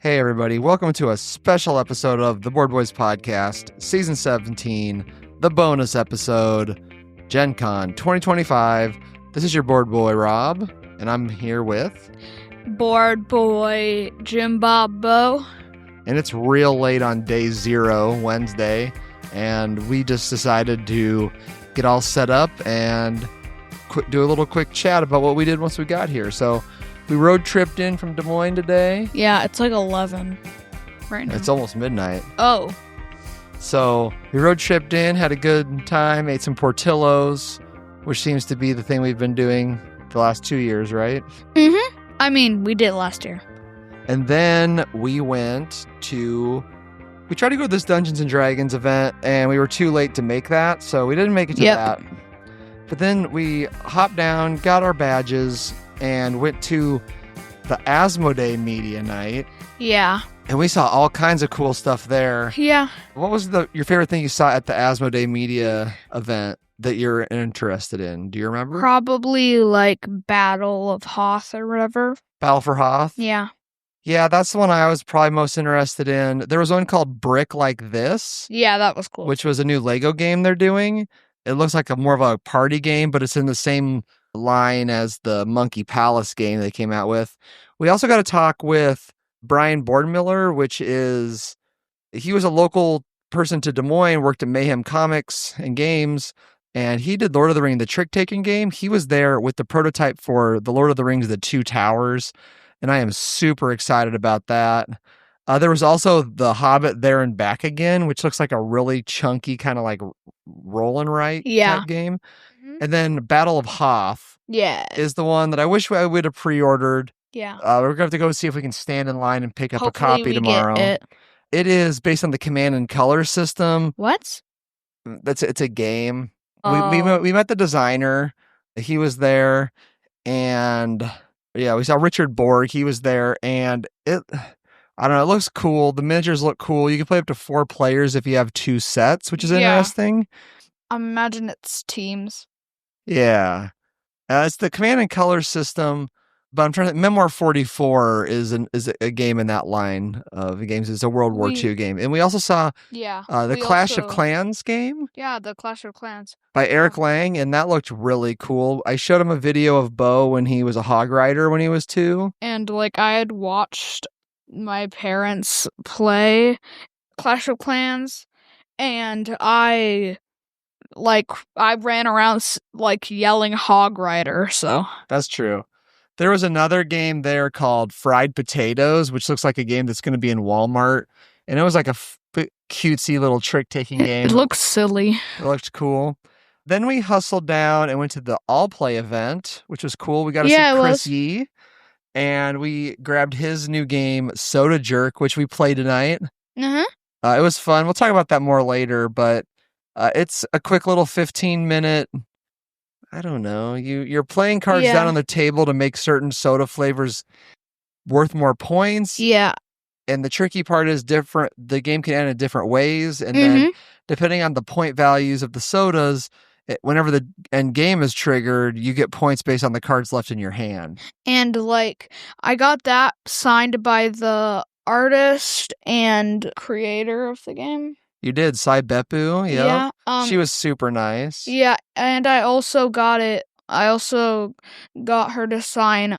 Hey everybody, welcome to a special episode of the Board Boys Podcast, Season 17, the bonus episode, GenCon 2025. This is your board boy, Rob, and I'm here with... Board boy, Jimbo. And it's real late on day 0, Wednesday, and we just decided to get all set up and do a little quick chat about what we did once we got here. So we road tripped in from Des Moines today. Yeah, it's like 11 right now. It's almost midnight. Oh. So we road tripped in, had a good time, ate some Portillo's, which seems to be the thing we've been doing the last 2 years, right? Mm-hmm. I mean, we did last year. And then we tried to go to this Dungeons & Dragons event, and we were too late to make that, so we didn't make it to that. But then we hopped down, got our badges, and went to the Asmodee Media Night. Yeah. And we saw all kinds of cool stuff there. Yeah. What was your favorite thing you saw at the Asmodee Media event that you're interested in? Do you remember? Probably like Battle of Hoth or whatever. Battle for Hoth? Yeah. Yeah, that's the one I was probably most interested in. There was one called Brick Like This. Yeah, that was cool. Which was a new Lego game they're doing. It looks like more of a party game, but it's in the same line as the Monkey Palace game they came out with. We also got to talk with Brian Boardmiller, he was a local person to Des Moines, worked at Mayhem Comics and Games, and he did Lord of the Rings, the trick-taking game. He was there with the prototype for the Lord of the Rings, The Two Towers, and I am super excited about that. There was also The Hobbit There and Back Again, which looks like a really chunky kind of like roll and write type game. Mm-hmm. And then Battle of Hoth is the one that I wish I would have pre-ordered. Yeah. We're going to have to go see if we can stand in line and pick up a copy tomorrow. It is based on the Command and Color system. What? It's a game. Oh. We met the designer. He was there. And yeah, we saw Richard Borg. He was there. And I don't know, it looks cool. The miniatures look cool. You can play up to 4 players if you have 2 sets, which is interesting. I imagine it's teams. Yeah. It's the Command and Color system, but I'm trying to think. Memoir 44 is a game in that line of games. It's a World War II game. And we also saw the Clash of Clans game. Yeah, the Clash of Clans. By Eric Lang, and that looked really cool. I showed him a video of Beau when he was a hog rider when he was 2. And I had watched my parents play Clash of Clans, and I ran around yelling hog rider, so. That's true. There was another game there called Fried Potatoes, which looks like a game that's going to be in Walmart, and it was like a cutesy little trick-taking game. It looks silly. It looked cool. Then we hustled down and went to the All Play event, which was cool. We got to see Chris Yee. And we grabbed his new game, Soda Jerk, which we played tonight. Mm-hmm. It was fun. We'll talk about that more later, but it's a quick little 15-minute, I don't know. You're playing cards down on the table to make certain soda flavors worth more points. Yeah. And the tricky part is different. The game can end in different ways. And then depending on the point values of the sodas, whenever the end game is triggered, you get points based on the cards left in your hand. And I got that signed by the artist and creator of the game. You did, Sai Beppu. Yeah. She was super nice. Yeah, and I also got her to sign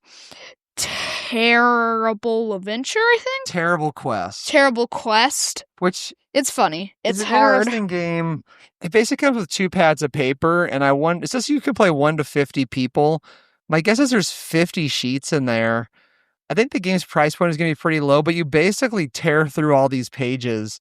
Tearable Adventure, I think? Tearable Quest. Tearable Quest. Which... It's funny. It's an hard. Interesting game. It basically comes with 2 pads of paper, and it says you can play 1 to 50 people. My guess is there's 50 sheets in there. I think the game's price point is going to be pretty low, but you basically tear through all these pages.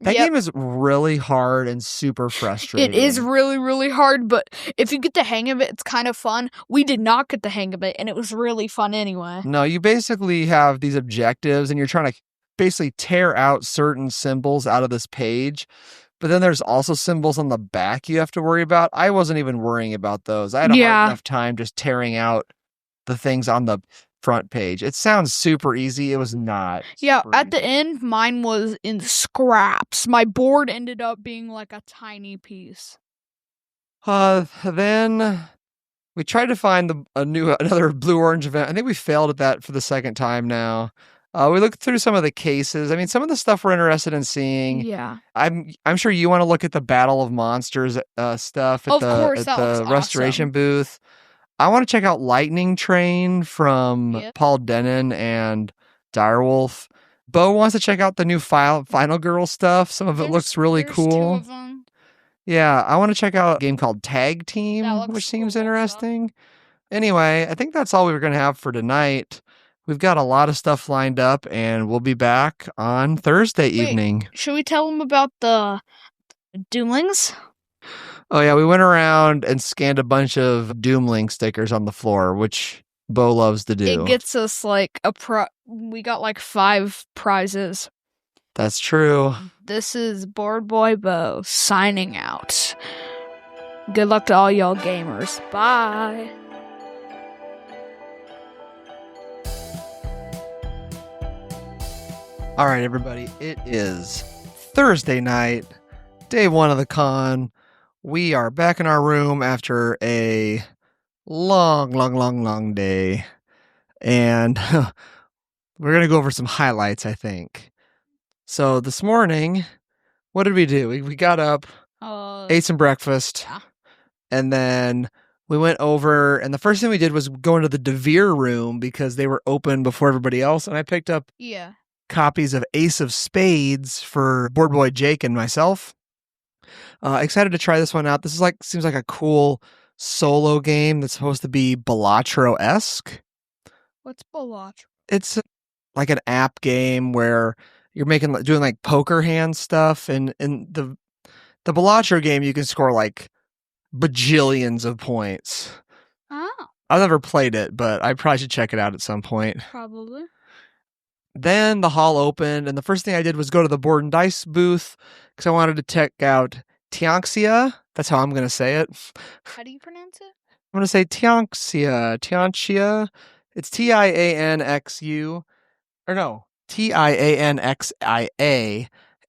That game is really hard and super frustrating. It is really, really hard, but if you get the hang of it, it's kind of fun. We did not get the hang of it, and it was really fun anyway. No, you basically have these objectives, and you're trying to basically tear out certain symbols out of this page. But then there's also symbols on the back you have to worry about. I wasn't even worrying about those. I had a hard enough time just tearing out the things on the front page. It sounds super easy. It was not. Yeah, at the end, mine was in scraps. My board ended up being like a tiny piece. Then we tried to find another blue-orange event. I think we failed at that for the second time now. We looked through some of the cases. I mean, some of the stuff we're interested in seeing. Yeah. I'm sure you want to look at the Battle of Monsters stuff at Of the course, that looks restoration awesome. booth. I want to check out Lightning Train from Yep. Paul Denon and Direwolf. Beau wants to check out the new Final Girl stuff. Some of it looks really There's cool. 2 of them. Yeah, I want to check out a game called Tag That Team, looks which seems cool also. interesting. Anyway, I think that's all we were going to have for tonight. We've got a lot of stuff lined up, and we'll be back on Thursday evening. Should we tell them about the Doomlings? Oh, yeah, we went around and scanned a bunch of Doomling stickers on the floor, which Beau loves to do. It gets us like we got like 5 prizes. That's true. This is Board Boy Beau signing out. Good luck to all y'all gamers. Bye. All right, everybody. It is Thursday night, day 1 of the con. We are back in our room after a long day. And we're going to go over some highlights, I think. So this morning, what did we do? We got up, ate some breakfast, yeah. And then we went over, and the first thing we did was go into the DeVere room because they were open before everybody else, and I picked up copies of Ace of Spades for Board Boy Jake and myself. Excited to try this one out. This is seems like a cool solo game that's supposed to be Balatro-esque. What's Balatro? It's like an app game where you're doing like poker hand stuff, and in the Balatro game you can score like bajillions of points. Oh. I've never played it, but I probably should check it out at some point. Probably. Then the hall opened, and the first thing I did was go to the board and dice booth because I wanted to check out Tianxia. That's how I'm going to say it. How do you pronounce it? I'm going to say Tianxia. Tianxia. It's Tianxu. Or no, Tianxia.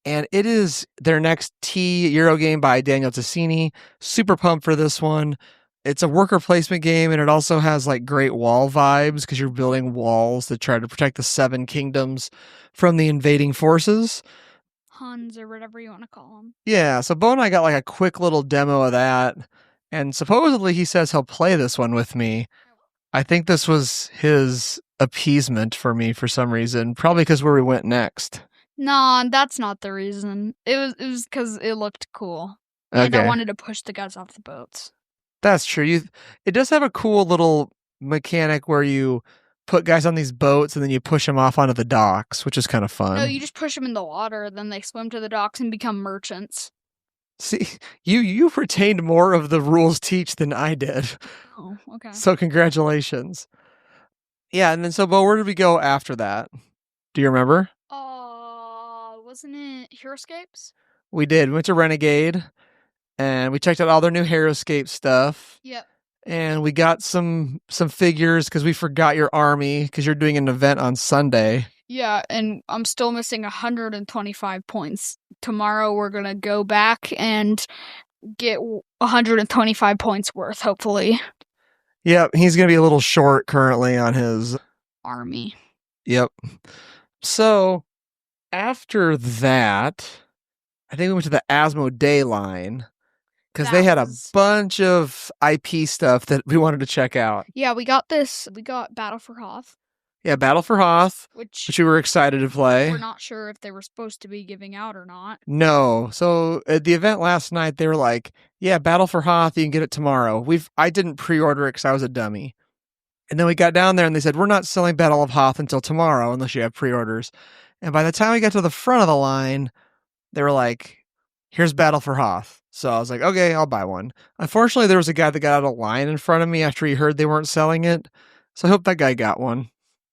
And it is their next Euro game by Daniel Tassini. Super pumped for this one. It's a worker placement game, and it also has like great wall vibes because you're building walls to try to protect the 7 kingdoms from the invading forces. Huns or whatever you want to call them. Yeah, so Beau and I got like a quick little demo of that, and supposedly he says he'll play this one with me. I think this was his appeasement for me for some reason, probably because where we went next. No, that's not the reason. It was because it looked cool. Okay. And I wanted to push the guys off the boats. That's true. It does have a cool little mechanic where you put guys on these boats and then you push them off onto the docks, which is kind of fun. No, you just push them in the water, then they swim to the docks and become merchants. See, you've retained more of the rules teach than I did. Oh, okay. So congratulations. Yeah, and then so Beau, where did we go after that? Do you remember? Wasn't it Heroescapes? We did. We went to Renegade, and we checked out all their new Heroescape stuff. Yep. And we got some figures because we forgot your army because you're doing an event on Sunday. Yeah, and I'm still missing 125 points. Tomorrow we're going to go back and get 125 points worth, hopefully. Yep, he's going to be a little short currently on his army. Yep. So after that, I think we went to the Asmodee line because they had a bunch of IP stuff that we wanted to check out. Yeah, we got Battle for Hoth. Yeah, Battle for Hoth, which we were excited to play. We're not sure if they were supposed to be giving out or not. No. So at the event last night, they were like, yeah, Battle for Hoth, you can get it tomorrow. I didn't pre-order it because I was a dummy. And then we got down there and they said, we're not selling Battle of Hoth until tomorrow unless you have pre-orders. And by the time we got to the front of the line, they were like, here's Battle for Hoth. So I was like, okay, I'll buy one. Unfortunately, there was a guy that got out of line in front of me after he heard they weren't selling it. So I hope that guy got one.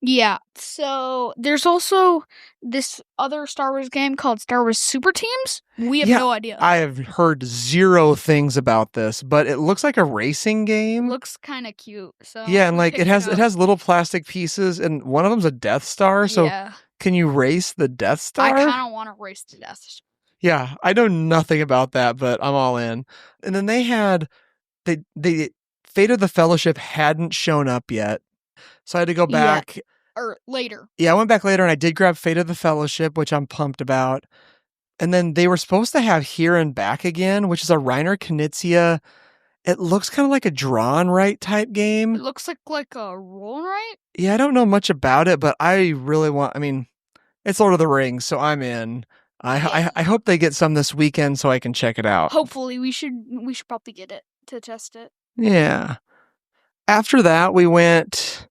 Yeah, so there's also this other Star Wars game called Star Wars Super Teams. We have no idea. I have heard 0 things about this, but it looks like a racing game. It looks kind of cute. So yeah, and like it has little plastic pieces, and one of them's a Death Star. So can you race the Death Star? I kind of want to race the Death Star. Yeah, I know nothing about that, but I'm all in. And then they Fate of the Fellowship hadn't shown up yet. So I had to go back or later. Yeah, I went back later and I did grab Fate of the Fellowship, which I'm pumped about. And then they were supposed to have Here and Back Again, which is a Reiner Knizia. It looks kind of like a drawn right type game. It looks like a roll right. Yeah, I don't know much about it, but I really want. I mean, it's Lord of the Rings, so I'm in. I hope they get some this weekend so I can check it out. Hopefully, we should probably get it to test it. Yeah. After that, we went.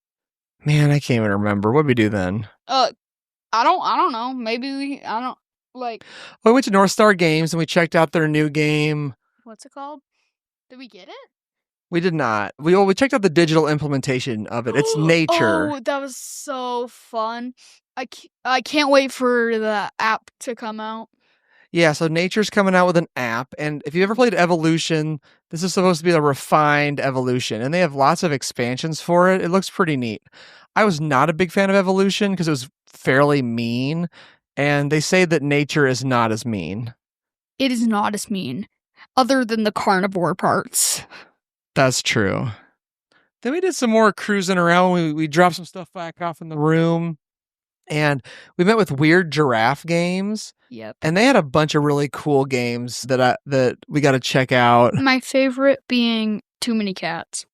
Man, I can't even remember. What did we do then? I don't know. Maybe I don't like. We went to North Star Games and we checked out their new game. What's it called? Did we get it? We did not. We checked out the digital implementation of it. It's Nature. Oh, that was so fun. I can't wait for the app to come out. Yeah, so Nature's coming out with an app, and if you ever played Evolution, this is supposed to be a refined Evolution, and they have lots of expansions for it. It looks pretty neat. I was not a big fan of Evolution because it was fairly mean, and they say that Nature is not as mean. It is not as mean, other than the carnivore parts. That's true. Then we did some more cruising around. We dropped some stuff back off in the room. And we met with Weird Giraffe Games. Yep. And they had a bunch of really cool games that we got to check out. My favorite being Too Many Cats.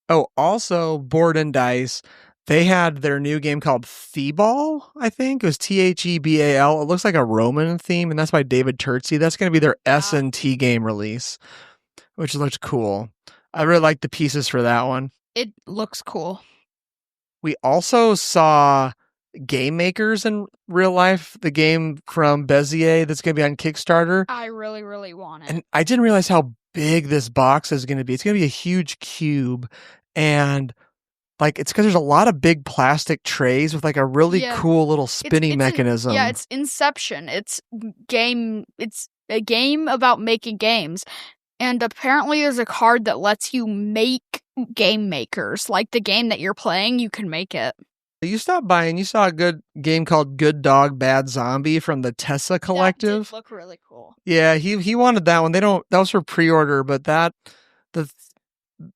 Oh, also Board and Dice. They had their new game called Thebai, I think. It was Thebal. It looks like a Roman theme, and that's by David Turtsey. That's going to be their S&T game release, which looks cool. I really like the pieces for that one. It looks cool. We also saw Game Makers in real life, the game from Bezier that's going to be on Kickstarter. I really, really want it. And I didn't realize how big this box is going to be. It's going to be a huge cube. And like, it's because there's a lot of big plastic trays with like a really cool little spinning mechanism. It's Inception. It's a game about making games. And apparently there's a card that lets you make game makers. Like the game that you're playing, you can make it. You stopped by and you saw a good game called Good Dog, Bad Zombie from the Tessa Collective. That did look really cool. Yeah, he wanted that one. That was for pre-order, but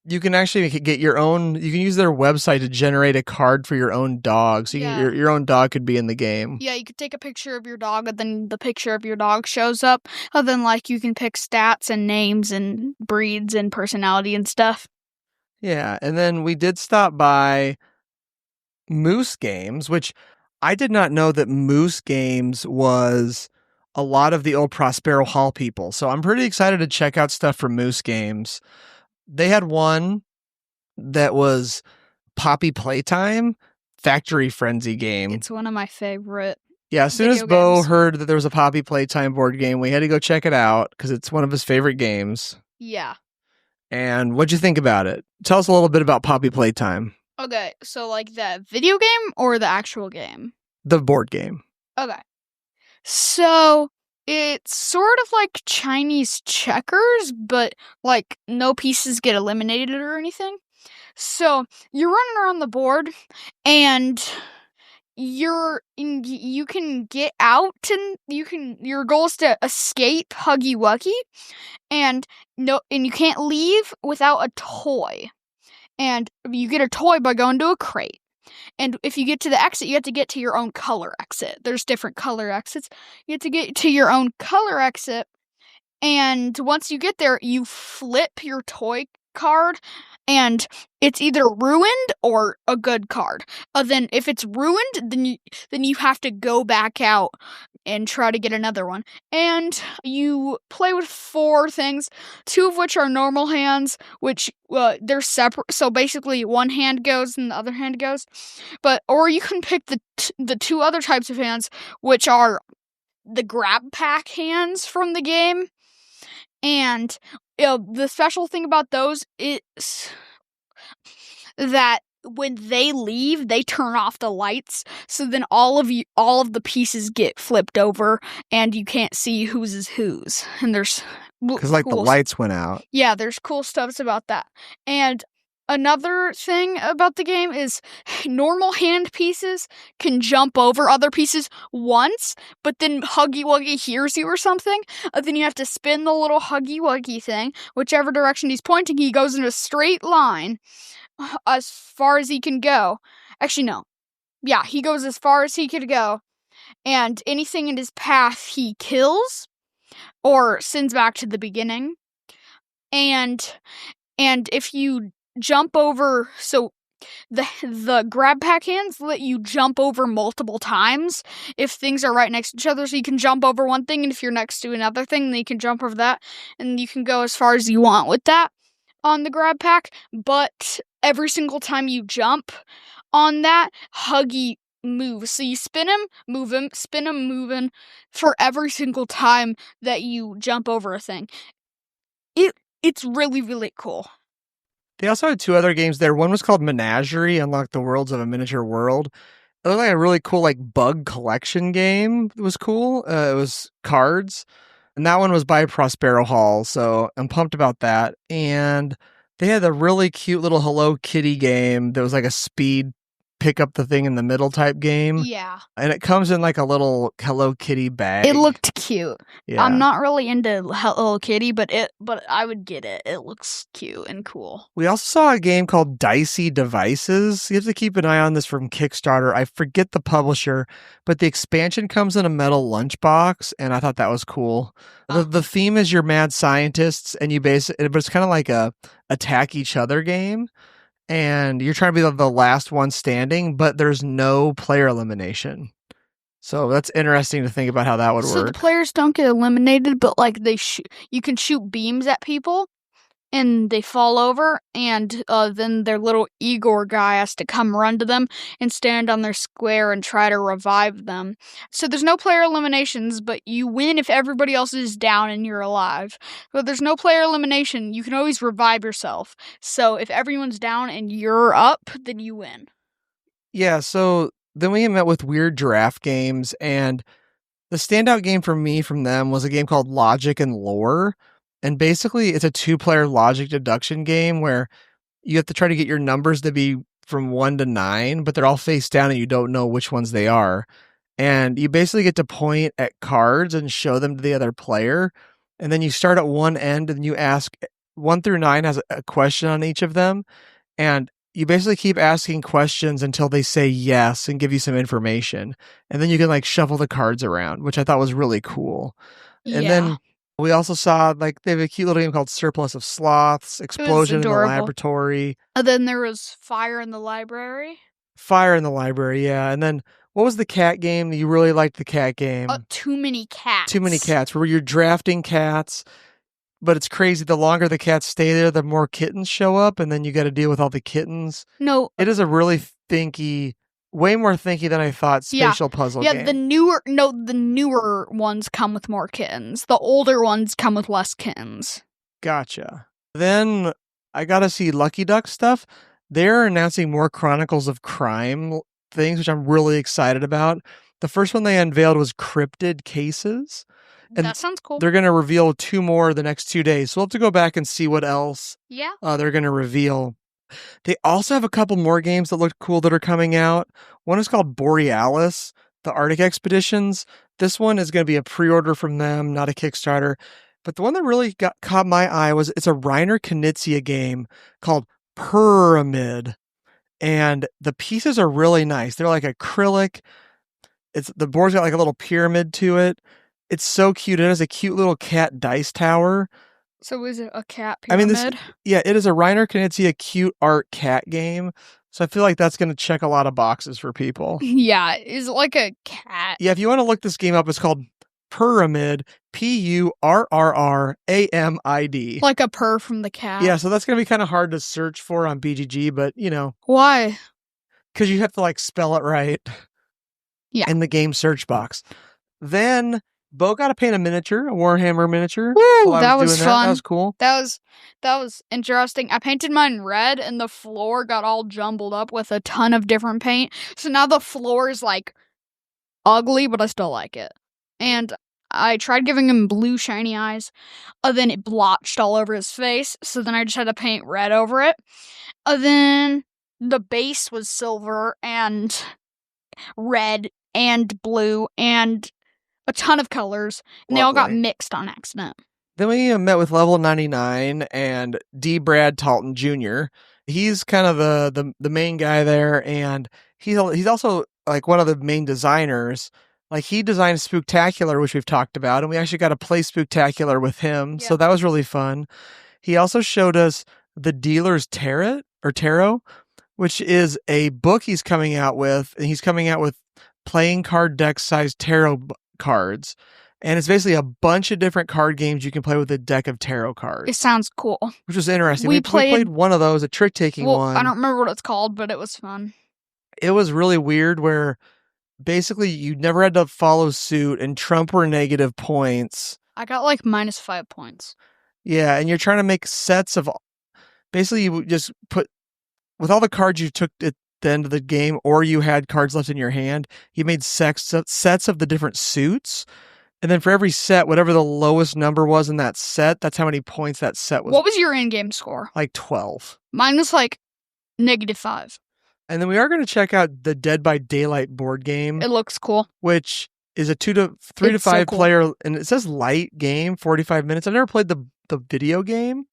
you can actually get your own. You can use their website to generate a card for your own dog. So your own dog could be in the game. Yeah, you could take a picture of your dog, and then the picture of your dog shows up. And then like you can pick stats and names and breeds and personality and stuff. Yeah, and then we did stop by Moose Games, which I did not know that Moose Games was a lot of the old Prospero Hall people. So I'm pretty excited to check out stuff from Moose Games. They had one that was Poppy Playtime Factory Frenzy game. It's one of my favorite. Yeah, as soon as Beau heard that there was a Poppy Playtime board game, we had to go check it out because it's one of his favorite games. Yeah. And what'd you think about it? Tell us a little bit about Poppy Playtime. Okay, so like the video game or the actual game? The board game. Okay. So it's sort of like Chinese checkers, but like no pieces get eliminated or anything. So you're running around the board and you can get out and your goal is to escape Huggy Wuggy and you can't leave without a toy. And you get a toy by going to a crate. And if you get to the exit, you have to get to your own color exit. There's different color exits. You have to get to your own color exit. And once you get there, you flip your toy card. And it's either ruined or a good card. Then if it's ruined, then you have to go back out and try to get another one. And you play with 4 things, 2 of which are normal hands, which they're separate. So basically one hand goes and the other hand goes. Or you can pick the 2 other types of hands, which are the grab pack hands from the game. And the special thing about those is that when they leave, they turn off the lights. So then all of the pieces get flipped over, and you can't see whose is whose. And there's because like the lights went out. Yeah, there's cool stuff about that. And another thing about the game is normal hand pieces can jump over other pieces once, but then Huggy Wuggy hears you or something. Then you have to spin the little Huggy Wuggy thing, whichever direction he's pointing. He goes in a straight line as far as he can go. Actually, no. Yeah, he goes as far as he could go, and anything in his path he kills or sends back to the beginning. And if you jump over, so the grab pack hands let you jump over multiple times if things are right next to each other. So you can jump over one thing, and if you're next to another thing, then you can jump over that, and you can go as far as you want with that on the grab pack. But every single time you jump on that, Huggy moves. So you spin him, move him, spin him, move him for every single time that you jump over a thing. It's really, really cool. They also had 2 other games there. One was called Menagerie, Unlock the Worlds of a Miniature World. It looked like a really cool bug collection game. It was cool. It was cards. And that one was by Prospero Hall, so I'm pumped about that. And they had a really cute little Hello Kitty game that was like a speed pick up the thing in the middle type game. Yeah. And it comes in like a little Hello Kitty bag. It looked cute. Yeah. I'm not really into Hello Kitty, but I would get it. It looks cute and cool. We also saw a game called Dicey Devices. You have to keep an eye on this from Kickstarter. I forget the publisher, but the expansion comes in a metal lunchbox, and I thought that was cool. The theme is you're mad scientists, and but it's kind of like a attack each other game. And you're trying to be the last one standing, but there's no player elimination. So that's interesting to think about how that would work. So the players don't get eliminated, but you can shoot beams at people, and they fall over, and then their little Igor guy has to come run to them and stand on their square and try to revive them. So there's no player eliminations, but you win if everybody else is down and you're alive. But there's no player elimination. You can always revive yourself. So if everyone's down and you're up, then you win. Yeah, so then we met with Weird Giraffe Games, and the standout game for me from them was a game called Logic and Lore. And basically, it's a 2-player logic deduction game where you have to try to get your numbers to be from 1 to 9, but they're all face down and you don't know which ones they are. And you basically get to point at cards and show them to the other player. And then you start at one end and you ask 1 through 9 has a question on each of them. And you basically keep asking questions until they say yes and give you some information. And then you can shuffle the cards around, which I thought was really cool. Yeah. And then we also saw they have a cute little game called Surplus of Sloths, Explosion in the Laboratory. And then there was Fire in the Library. Fire in the Library, yeah. And then what was the cat game? You really liked the cat game. Too Many Cats. Too Many Cats, where you're drafting cats. But it's crazy. The longer the cats stay there, the more kittens show up, and then you got to deal with all the kittens. No. It is a really way more thinky than I thought spatial puzzle game. Yeah, the newer ones come with more kittens. The older ones come with less kittens. Gotcha. Then I got to see Lucky Duck stuff. They're announcing more Chronicles of Crime things, which I'm really excited about. The first one they unveiled was Cryptid Cases. And that sounds cool. They're going to reveal 2 more the next 2 days. So we'll have to go back and see what else they're going to reveal. They also have a couple more games that look cool that are coming out. One is called Borealis, the Arctic Expeditions. This one is going to be a pre-order from them, not a Kickstarter. But the one that really caught my eye it's a Reiner Knizia game called Purrramid. And the pieces are really nice. They're like acrylic. The board's got a little pyramid to it. It's so cute. It has a cute little cat dice tower. So is it a cat pyramid? It is a Reiner Knizia cute art cat game. So I feel like that's going to check a lot of boxes for people. Yeah, is it like a cat? Yeah, if you want to look this game up, it's called Purrramid, Purrramid. Like a purr from the cat. Yeah, so that's going to be kind of hard to search for on BGG, but Why? Because you have to spell it right. Yeah. In the game search box. Then Beau got to paint a Warhammer miniature. Woo, that was fun. That was cool. That was interesting. I painted mine red, and the floor got all jumbled up with a ton of different paint. So now the floor is ugly, but I still like it. And I tried giving him blue shiny eyes, and then it blotched all over his face. So then I just had to paint red over it. And then the base was silver and red and blue and a ton of colors, and they all got mixed on accident. Then we met with Level 99 and D. Brad Talton Jr. He's kind of the main guy there, and he's also like one of the main designers. Like he designed Spooktacular, which we've talked about, and we actually got to play Spooktacular with him. Yeah. So that was really fun. He also showed us the Dealer's Tarot, which is a book he's coming out with. And he's coming out with playing card deck sized tarot cards. And it's basically a bunch of different card games you can play with a deck of tarot cards. It sounds cool. Which was interesting. We We played one of those, a trick-taking one. I don't remember what it's called, but it was fun. It was really weird where basically you never had to follow suit and trump were negative points. I got like -5 points. Yeah, and you're trying to make sets of... Basically, you just put... With all the cards you took at the end of the game, or you had cards left in your hand, you made sets of the different suits. And then for every set, whatever the lowest number was in that set, that's how many points that set was. What was your in-game score? Like 12. Mine was like -5. And then we are going to check out the Dead by Daylight board game. It looks cool. Which is a 3 to 5 player, and it says light game, 45 minutes. I've never played the video game.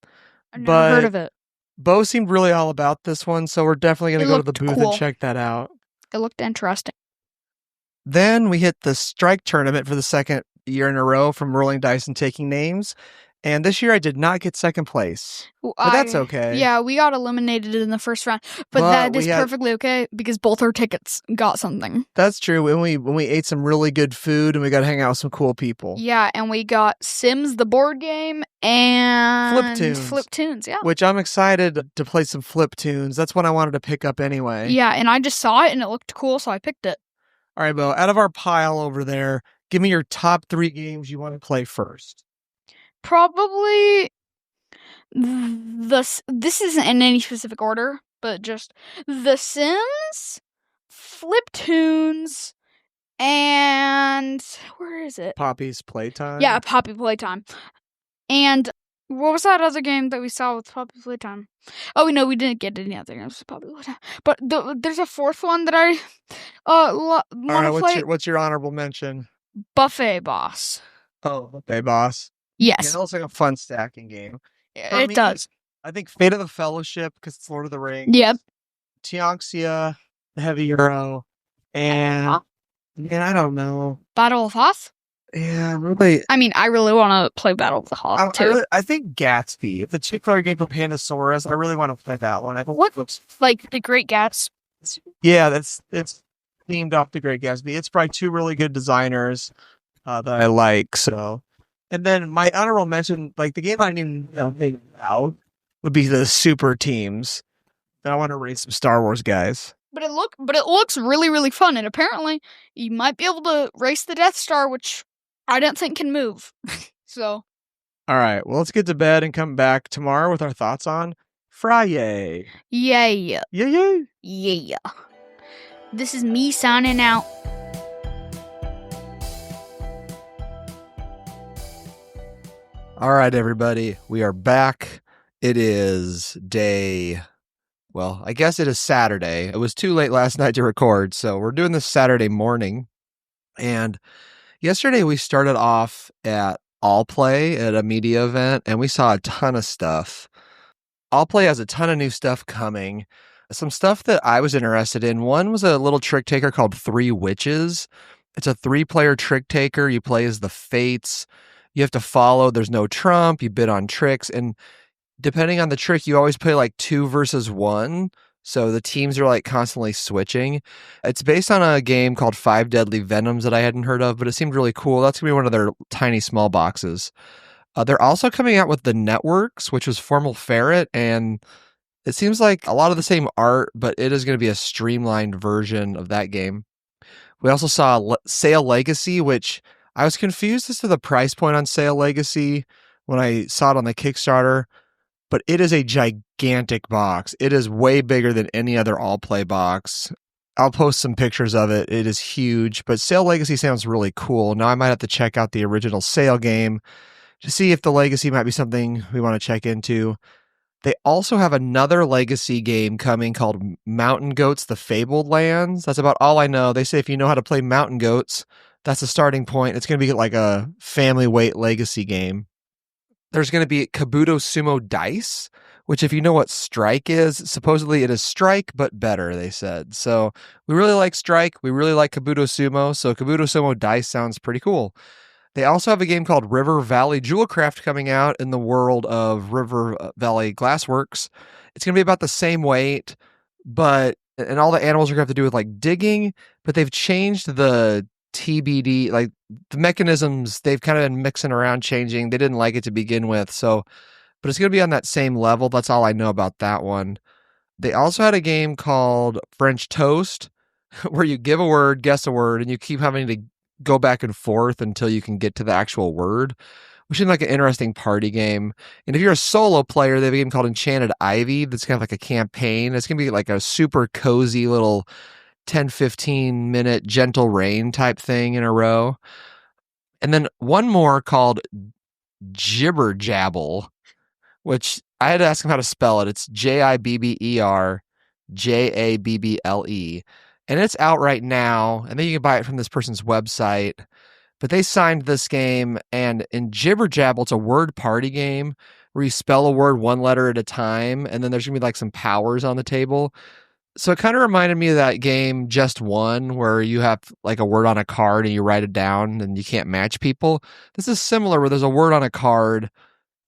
I've never heard of it. Beau seemed really all about this one, so we're definitely going to go to the booth and check that out. It looked interesting. Then we hit the Strike tournament for the second year in a row from rolling dice and taking names. And this year I did not get second place. But that's okay. Yeah, we got eliminated in the first round. But that is perfectly okay because both our tickets got something. That's true. When we ate some really good food and we got to hang out with some cool people. Yeah, and we got Sims the board game and Fliptoons, yeah. Which I'm excited to play some Fliptoons. That's one I wanted to pick up anyway. Yeah, and I just saw it and it looked cool, so I picked it. All right, Beau, out of our pile over there, give me your top 3 games you want to play first. Probably this isn't in any specific order, but just The Sims, Fliptoons, and where is it? Poppy's Playtime? Yeah, Poppy Playtime. And what was that other game that we saw with Poppy Playtime? Oh, no, we didn't get any other games with Poppy Playtime. But there's a fourth one that I want to play. What's your honorable mention? Buffet Boss. Oh, Buffet Boss. Yes. Yeah, it looks like a fun stacking game. It does. I think Fate of the Fellowship, because it's Lord of the Rings. Yep. Tianxia, the Heavy Euro, and I don't know. Battle of Hoth? Yeah, really. I mean, I really want to play Battle of the Hoth, too. I think Gatsby. The 2-player game for Pandasaurus, I really want to play that one. Like The Great Gatsby? Yeah, it's themed off The Great Gatsby. It's probably 2 really good designers that I like, so... And then my honorable mention, like the game I didn't even think about, would be the Super Teams. And I want to race some Star Wars guys. But it looks really, really fun. And apparently, you might be able to race the Death Star, which I don't think can move. So. All right. Well, let's get to bed and come back tomorrow with our thoughts on Friday. Yay. Yeah. Yeah. This is me signing out. All right, everybody, we are back. It is I guess it is Saturday. It was too late last night to record, so we're doing this Saturday morning. And yesterday we started off at All Play at a media event, and we saw a ton of stuff. All Play has a ton of new stuff coming. Some stuff that I was interested in. One was a little trick taker called 3 Witches. It's a 3-player trick taker. You play as the Fates. You have to follow. There's no trump. You bid on tricks. And depending on the trick, you always play like 2 versus 1. So the teams are like constantly switching. It's based on a game called 5 Deadly Venoms that I hadn't heard of, but it seemed really cool. That's going to be one of their tiny small boxes. They're also coming out with the Networks, which was Formal Ferret. And it seems like a lot of the same art, but it is going to be a streamlined version of that game. We also saw Sail Legacy, which... I was confused as to the price point on Sail Legacy when I saw it on the Kickstarter, but it is a gigantic box. It is way bigger than any other All Play box. I'll post some pictures of it. It is huge, but Sail Legacy sounds really cool. Now I might have to check out the original Sail game to see if the Legacy might be something we want to check into. They also have another Legacy game coming called Mountain Goats, the Fabled Lands. That's about all I know. They say if you know how to play Mountain Goats, that's a starting point. It's going to be like a family weight Legacy game. There's going to be Kabuto Sumo Dice, which if you know what Strike is, supposedly it is Strike, but better, they said. So we really like Strike. We really like Kabuto Sumo. So Kabuto Sumo Dice sounds pretty cool. They also have a game called River Valley Jewelcraft coming out in the world of River Valley Glassworks. It's going to be about the same weight, and all the animals are going to have to do with like digging, but they've changed the TBD, like the mechanisms they've kind of been mixing around, changing. They didn't like it to begin with. So, but it's going to be on that same level. That's all I know about that one. They also had a game called French Toast where you give a word, guess a word, and you keep having to go back and forth until you can get to the actual word, which seemed like an interesting party game. And if you're a solo player, they have a game called Enchanted Ivy that's kind of like a campaign. It's going to be like a super cozy little 10-15 minute gentle rain type thing in a row. And then one more called Jibber Jabble, which I had to ask him how to spell it. It's Jibber Jabble. And it's out right now. And then you can buy it from this person's website. But they signed this game, and in Jibber Jabble, it's a word party game where you spell a word one letter at a time, and then there's going to be like some powers on the table. So it kind of reminded me of that game Just One, where you have like a word on a card and you write it down and you can't match people. This is similar where there's a word on a card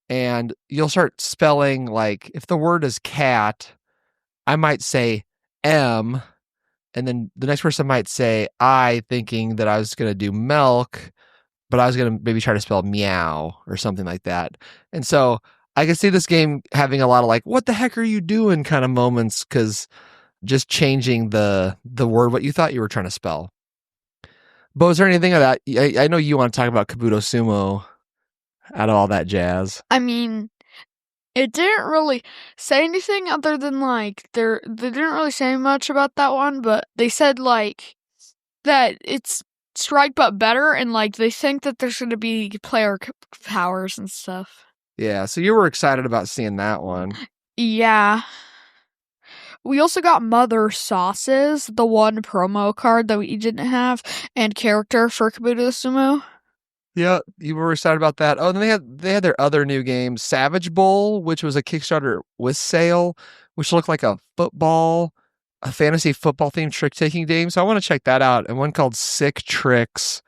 and you'll start spelling, like if the word is cat, I might say M, and then the next person might say I, thinking that I was going to do milk, but I was going to maybe try to spell meow or something like that. And so I can see this game having a lot of like, what the heck are you doing kind of moments, because just changing the word, what you thought you were trying to spell. But is there anything of that? I know you want to talk about Kabuto Sumo out of all that jazz. I mean, it didn't really say anything other than like they didn't really say much about that one, but they said like that it's Strike but better, and like they think that there's going to be player powers and stuff. Yeah, so you were excited about seeing that one. Yeah. We also got Mother Sauces, the one promo card that we didn't have, and character for Kabuto Sumo. Yeah, you were excited about that. Oh, then they had their other new game, Savage Bowl, which was a Kickstarter with sale, which looked like a fantasy football themed trick taking game. So I want to check that out. And one called Sick Tricks.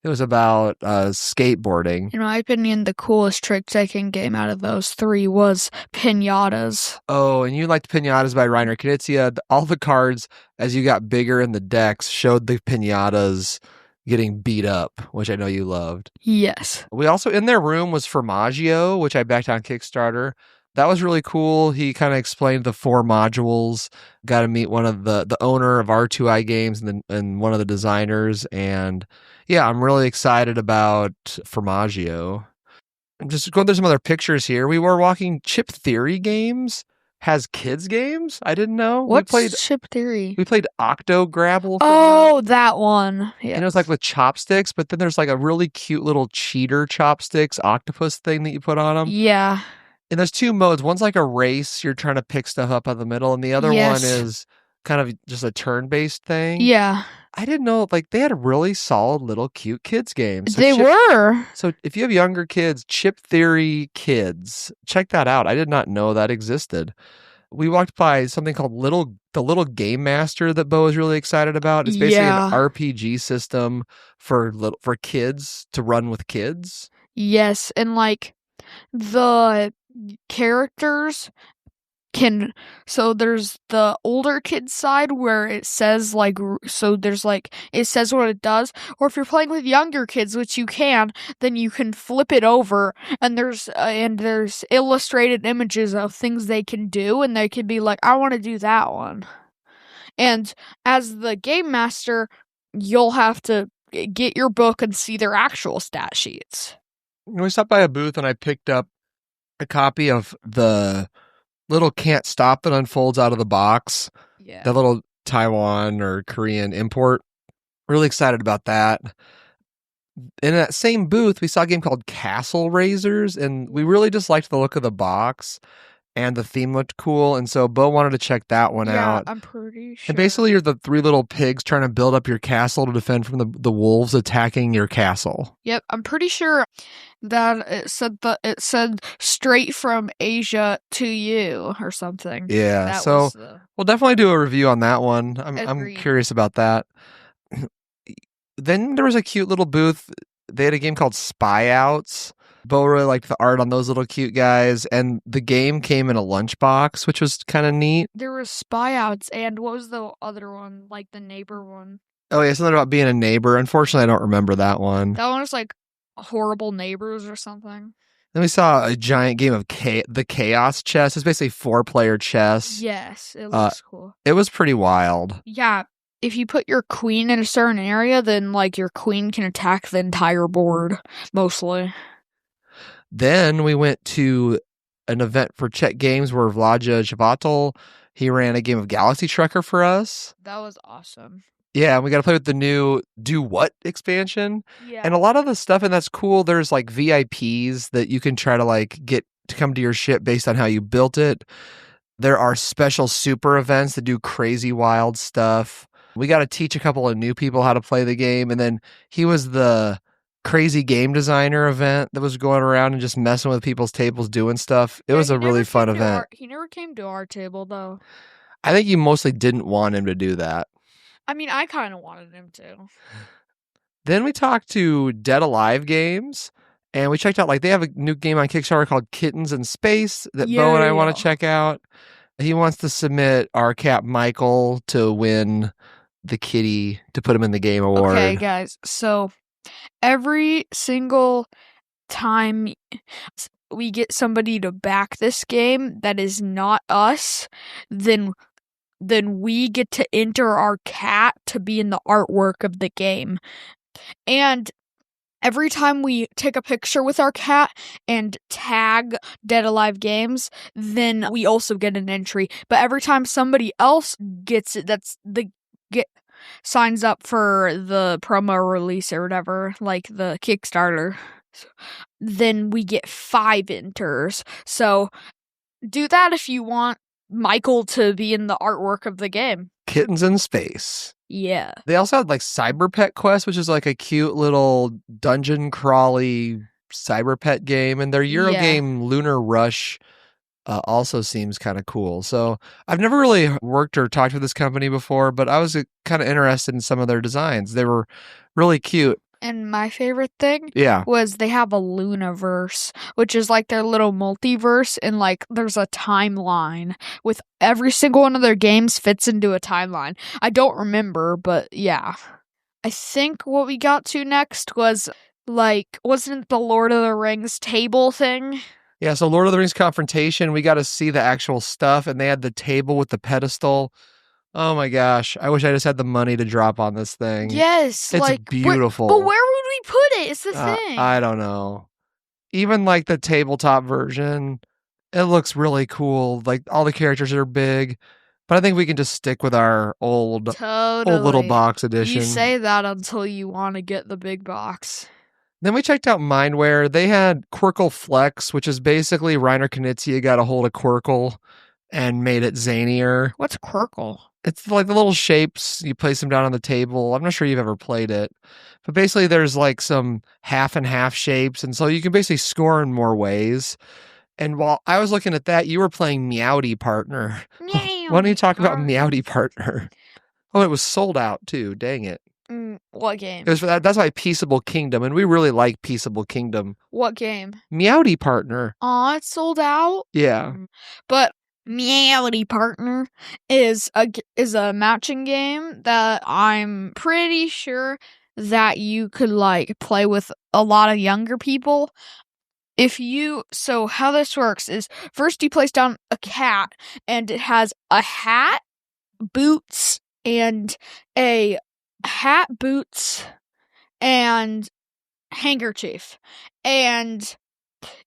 It was about skateboarding. In my opinion, the coolest trick-taking game out of those three was Pinatas. Oh, and you liked Pinatas by Reiner Knizia. All the cards, as you got bigger in the decks, showed the Pinatas getting beat up, which I know you loved. Yes. We also, in their room was Formaggio, which I backed on Kickstarter. That was really cool. He kind of explained the 4 modules. Got to meet one of the owner of R2I Games and one of the designers. And yeah, I'm really excited about Formaggio. I'm just going through some other pictures here. We were walking Chip Theory Games. Has kids games? I didn't know. What's Chip Theory? We played Octo Grabble. Oh, that one. Yeah. And it was like with chopsticks, but then there's like a really cute little cheater chopsticks octopus thing that you put on them. Yeah. And there's 2 modes. One's like a race. You're trying to pick stuff up out of the middle. And the other one is kind of just a turn-based thing. Yeah. I didn't know, like, they had really solid little cute kids games. So they were. So if you have younger kids, Chip Theory Kids, check that out. I did not know that existed. We walked by something called the Little Game Master that Beau is really excited about. It's basically an RPG system for kids to run with kids. Yes, and like the characters so there's the older kid side where it says like, so there's like, it says what it does, or if you're playing with younger kids, which you can, then you can flip it over and there's illustrated images of things they can do, and they can be like, I want to do that one. And as the game master, you'll have to get your book and see their actual stat sheets. We stopped by a booth and I picked up a copy of the little Can't Stop that unfolds out of the box. Yeah. The little Taiwan or Korean import. Really excited about that. In that same booth, we saw a game called Castle Raisers, and we really just liked the look of the box. and the theme looked cool. And so Beau wanted to check that one out. I'm pretty sure. And basically, you're the 3 little pigs trying to build up your castle to defend from the wolves attacking your castle. Yep, I'm pretty sure that it said straight from Asia to you or something. Yeah, so we'll definitely do a review on that one. I'm curious about that. Then there was a cute little booth. They had a game called Spy Outs. Beau really liked the art on those little cute guys, and the game came in a lunchbox, which was kind of neat. There was Spy Outs, and what was the other one, like the neighbor one? Oh yeah, something about being a neighbor. Unfortunately, I don't remember that one. That one was like Horrible Neighbors or something. Then we saw a giant game of the Chaos Chess. It's basically 4-player chess. Yes, it looks cool. It was pretty wild. Yeah. If you put your queen in a certain area, then like your queen can attack the entire board, mostly. Then we went to an event for Czech Games where Vlaja Jabble, he ran a game of Galaxy Trucker for us. That was awesome. Yeah, and we got to play with the new Do What expansion. Yeah. And a lot of the stuff, and that's cool. There's like VIPs that you can try to like get to come to your ship based on how you built it. There are special super events that do crazy wild stuff. We got to teach a couple of new people how to play the game. And then he was the crazy game designer event that was going around and just messing with people's tables doing stuff. It was a really fun event. He never came to our table, though. I think you mostly didn't want him to do that. I mean, I kind of wanted him to. Then we talked to Dead Alive Games, and we checked out, like, they have a new game on Kickstarter called Kittens in Space that Beau and I want to check out. He wants to submit our cat Michael to win the kitty to put him in the game award. Okay, guys. So every single time we get somebody to back this game that is not us, then we get to enter our cat to be in the artwork of the game. And every time we take a picture with our cat and tag Dead Alive Games, then we also get an entry. But every time somebody else gets it, signs up for the promo release or whatever, like the Kickstarter, then we get 5 enters. So do that if you want Michael to be in the artwork of the game. Kittens in Space. Yeah. They also had like Cyber Pet Quest, which is like a cute little dungeon crawly cyber pet game. And their Euro game Lunar Rush also seems kind of cool. So I've never really worked or talked with this company before, but I was kind of interested in some of their designs. They were really cute. And my favorite thing was they have a Lunaverse, which is like their little multiverse, and like there's a timeline with every single one of their games fits into a timeline. I don't remember, but yeah. I think what we got to next was like, wasn't it the Lord of the Rings table thing? Yeah, so Lord of the Rings Confrontation, we got to see the actual stuff, and they had the table with the pedestal. Oh my gosh, I wish I just had the money to drop on this thing. Yes. It's like, beautiful. But where would we put it? It's the thing. I don't know. Even like the tabletop version, it looks really cool. Like all the characters are big, but I think we can just stick with our old little box edition. You say that until you want to get the big box. Then we checked out Mindware. They had Quirkle Flex, which is basically Reiner Knizia got a hold of Quirkle and made it zanier. What's Quirkle? It's like the little shapes. You place them down on the table. I'm not sure you've ever played it. But basically there's like some half and half shapes. And so you can basically score in more ways. And while I was looking at that, you were playing Meowdy Partner. Why don't you talk about Meowdy Partner? Oh, it was sold out too. Dang it. What game? It was that's why Peaceable Kingdom, and we really like Peaceable Kingdom. What game? Meowdy Partner. Aw, it's sold out? Yeah. But Meowdy Partner is a matching game that I'm pretty sure that you could like play with a lot of younger people. So how this works is first you place down a cat, and it has a hat, boots, and a hat, boots, and handkerchief. And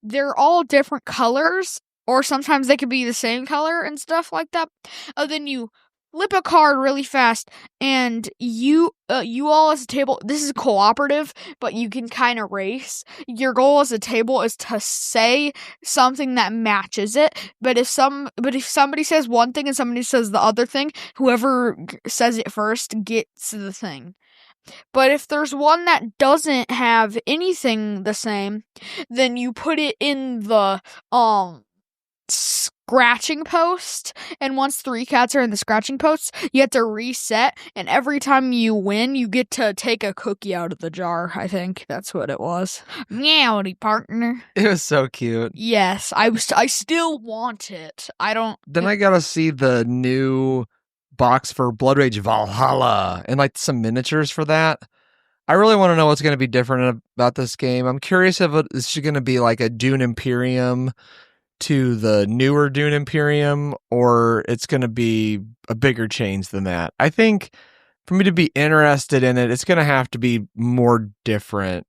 they're all different colors, or sometimes they could be the same color and stuff like that. And then you flip a card really fast, and you all as a table, this is cooperative, but you can kind of race. Your goal as a table is to say something that matches it, but if somebody says one thing and somebody says the other thing, whoever says it first gets the thing. But if there's one that doesn't have anything the same, then you put it in the scratching post, and once 3 cats are in the scratching post, you have to reset, and every time you win, you get to take a cookie out of the jar. I think that's what it was. Meowdy, partner. It was so cute. Yes, I still want it. Then I gotta see the new box for Blood Rage Valhalla and like some miniatures for that. I really want to know what's going to be different about this game. I'm curious if it's going to be like a Dune Imperium to the newer Dune Imperium, or it's going to be a bigger change than that. I think for me to be interested in it, it's going to have to be more different,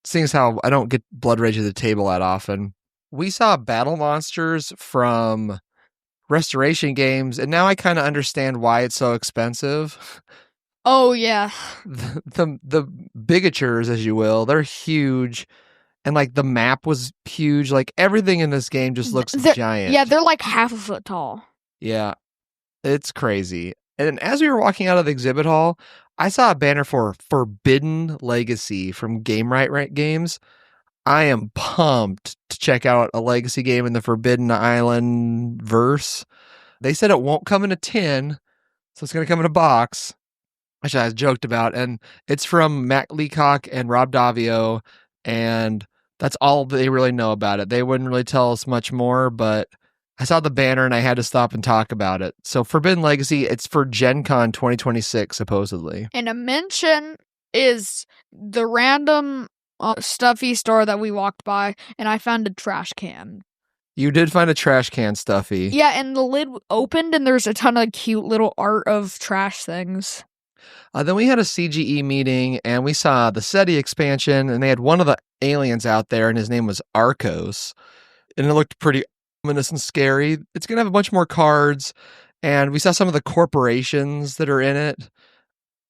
seeing as how I don't get Blood Rage at the table that often. We saw battle monsters from Restoration Games, and now I kind of understand why it's so expensive. Oh, yeah. The bigatures, as you will, they're huge. And, like, the map was huge. Like, everything in this game just looks giant. Yeah, they're like half a foot tall. Yeah, it's crazy. And as we were walking out of the exhibit hall, I saw a banner for Forbidden Legacy from Game Right Games. I am pumped to check out a Legacy game in the Forbidden Island verse. They said it won't come in a tin, so it's going to come in a box, which I joked about. And it's from Matt Leacock and Rob Davio, and that's all they really know about it. They wouldn't really tell us much more, but I saw the banner and I had to stop and talk about it. So Forbidden Legacy, it's for GenCon 2026, supposedly. And a mention is the random stuffy store that we walked by, and I found a trash can. You did find a trash can, Stuffy. Yeah, and the lid opened and there's a ton of cute little art of trash things. Then we had a CGE meeting, and we saw the SETI expansion, and they had one of the aliens out there, and his name was Arcos. And it looked pretty ominous and scary. It's going to have a bunch more cards, and we saw some of the corporations that are in it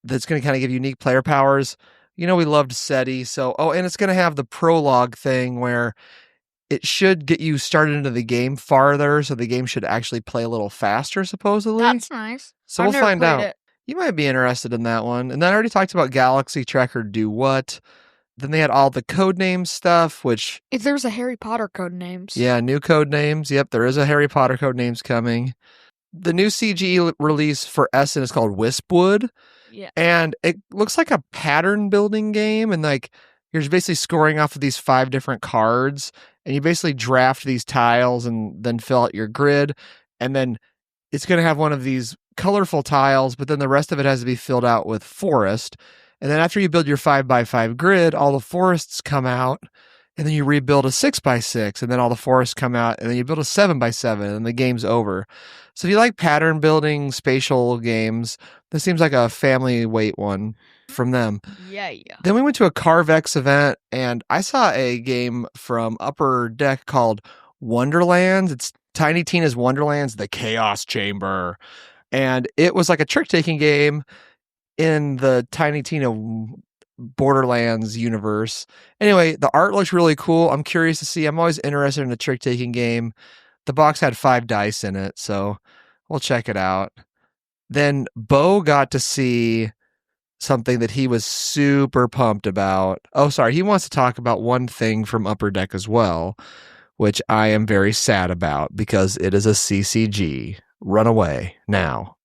that's going to kind of give unique player powers. You know, we loved SETI, and it's going to have the prologue thing where it should get you started into the game farther, so the game should actually play a little faster, supposedly. That's nice. So we'll find out. You might be interested in that one. And then I already talked about Galaxy Tracker Do What. Then they had all the Codename stuff, which... If there's a Harry Potter Codenames. Yeah, new Codenames. Yep, there is a Harry Potter Codenames coming. The new CGE release for Essen is called Wispwood. Yeah. And it looks like a pattern building game. And like, you're basically scoring off of these 5 different cards. And you basically draft these tiles and then fill out your grid. And then it's going to have one of these colorful tiles, but then the rest of it has to be filled out with forest. And then after you build your 5x5 grid, all the forests come out, and then you rebuild a 6x6, and then all the forests come out, and then you build a 7x7, and the game's over. So if you like pattern building spatial games, this seems like a family weight one from them. Yeah. Then we went to a Carvex event, and I saw a game from Upper Deck called Wonderland. It's Tiny Tina's Wonderland's The Chaos Chamber. And it was like a trick-taking game in the Tiny Tina Borderlands universe. Anyway, the art looks really cool. I'm curious to see. I'm always interested in a trick-taking game. The box had 5 dice in it, so we'll check it out. Then Beau got to see something that he was super pumped about. Oh, sorry. He wants to talk about one thing from Upper Deck as well, which I am very sad about because it is a CCG. Run away now.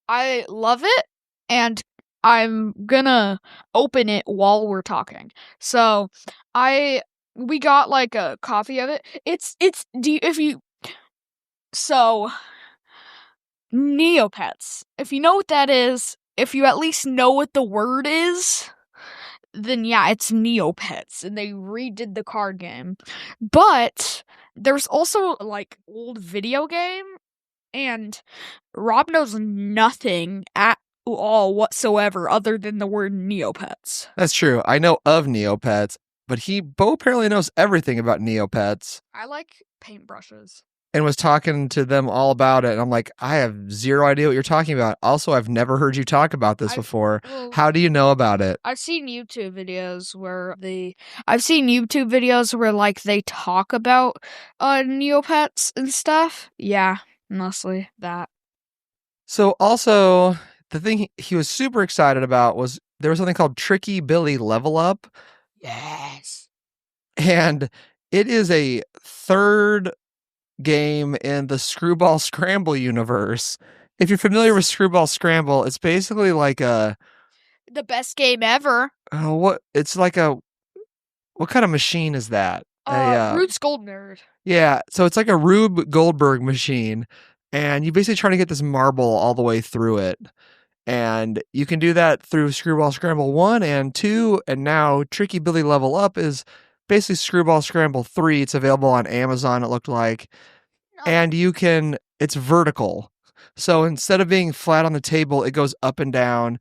I love it, and I'm gonna open it while we're talking. So we got like a copy of it. Neopets. If you know what that is, if you at least know what the word is, then yeah, it's Neopets, and they redid the card game. But there's also like old video game, and Rob knows nothing at all whatsoever other than the word Neopets. That's true. I know of Neopets, but Beau apparently knows everything about Neopets. I like paintbrushes. and was talking to them all about it. And I'm like, I have zero idea what you're talking about. Also, I've never heard you talk about this before. How do you know about it? I've seen YouTube videos where like they talk about Neopets and stuff. Yeah, mostly that. So also, the thing he was super excited about was there was something called Tricky Billy Level Up. Yes. And it is a third game in the Screwball Scramble universe. If you're familiar with Screwball Scramble, it's basically like the best game ever. What kind of machine is that? Roots Gold Nerd. Yeah, so it's like a Rube Goldberg machine, and you basically try to get this marble all the way through it. And you can do that through Screwball Scramble 1 and 2, and now Tricky Billy Level Up is basically Screwball Scramble 3. It's available on Amazon, it looked like. And it's vertical. So instead of being flat on the table, it goes up and down,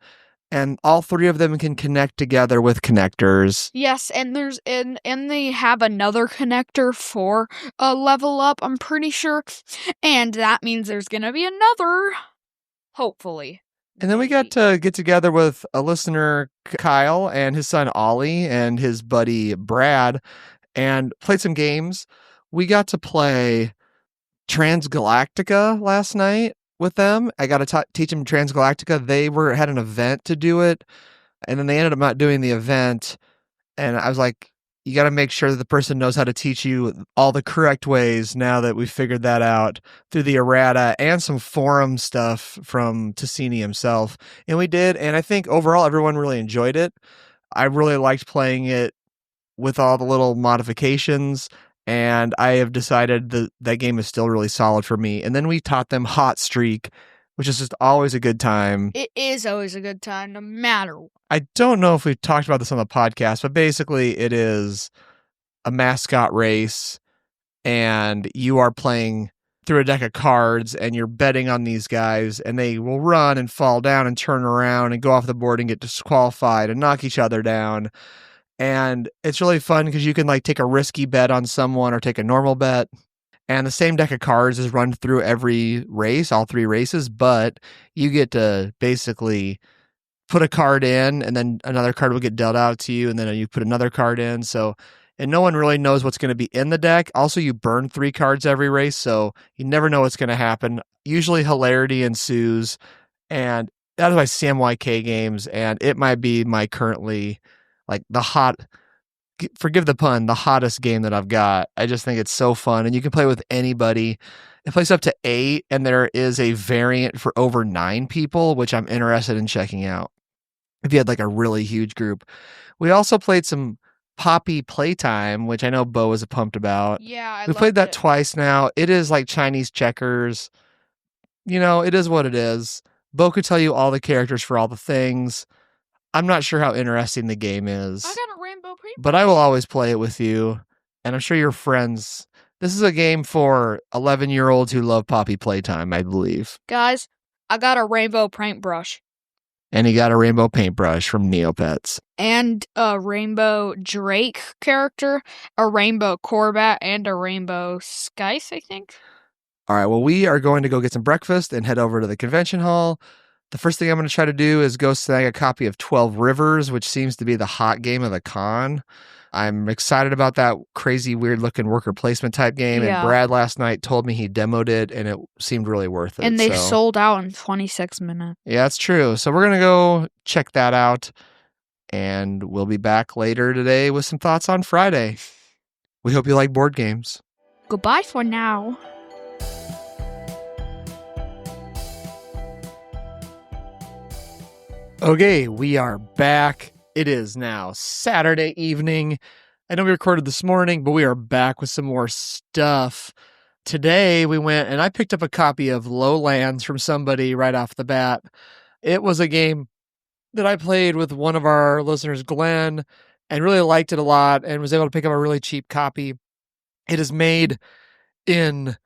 and all three of them can connect together with connectors. Yes, and they have another connector for a level up, I'm pretty sure. And that means there's gonna be another. Hopefully. And then we got to get together with a listener, Kyle, and his son Ollie and his buddy Brad, and played some games. We got to play Transgalactica last night with them. I got to teach them Transgalactica. They had an event to do it, and then they ended up not doing the event. And I was like, you got to make sure that the person knows how to teach you all the correct ways now that we figured that out through the errata and some forum stuff from Ticini himself. And we did. And I think overall, everyone really enjoyed it. I really liked playing it with all the little modifications. And I have decided that game is still really solid for me. And then we taught them Hot Streak, which is just always a good time. It is always a good time, no matter what. I don't know if we've talked about this on the podcast, but basically it is a mascot race, and you are playing through a deck of cards, and you're betting on these guys, and they will run and fall down and turn around and go off the board and get disqualified and knock each other down. And it's really fun because you can like take a risky bet on someone or take a normal bet. And the same deck of cards is run through every race, all three races, but you get to basically put a card in, and then another card will get dealt out to you, and then you put another card in. So, and no one really knows what's going to be in the deck. Also, you burn 3 cards every race, so you never know what's going to happen. Usually hilarity ensues, and that is my CMYK games, and it might be my currently, like, forgive the pun, the hottest game that I've got. I just think it's so fun, and you can play with anybody. It plays up to 8, and there is a variant for over 9 people, which I'm interested in checking out if you had like a really huge group. We also played some Poppy Playtime, which I know Beau was pumped about. Yeah, we played that twice now. It is like Chinese checkers. You know, it is what it is. Beau could tell you all the characters for all the things. I'm not sure how interesting the game is. I got a rainbow paintbrush. But I will always play it with you, and I'm sure your friends. This is a game for 11-year-olds who love Poppy Playtime, I believe. Guys, I got a rainbow paintbrush. And he got a rainbow paintbrush from Neopets. And a rainbow Drake character, a rainbow Corbat, and a rainbow Skice, I think. All right, well, we are going to go get some breakfast and head over to the convention hall. The first thing I'm going to try to do is go snag a copy of 12 Rivers, which seems to be the hot game of the con. I'm excited about that crazy, weird-looking worker placement type game. Yeah. And Brad last night told me he demoed it, and it seemed really worth it. And they sold out in 26 minutes. Yeah, that's true. So we're going to go check that out, and we'll be back later today with some thoughts on Friday. We hope you like board games. Goodbye for now. Okay, we are back. It is now Saturday evening. I know we recorded this morning, but we are back with some more stuff. Today we went and I picked up a copy of Lowlands from somebody right off the bat. It was a game that I played with one of our listeners, Glenn, and really liked it a lot and was able to pick up a really cheap copy. It is made in,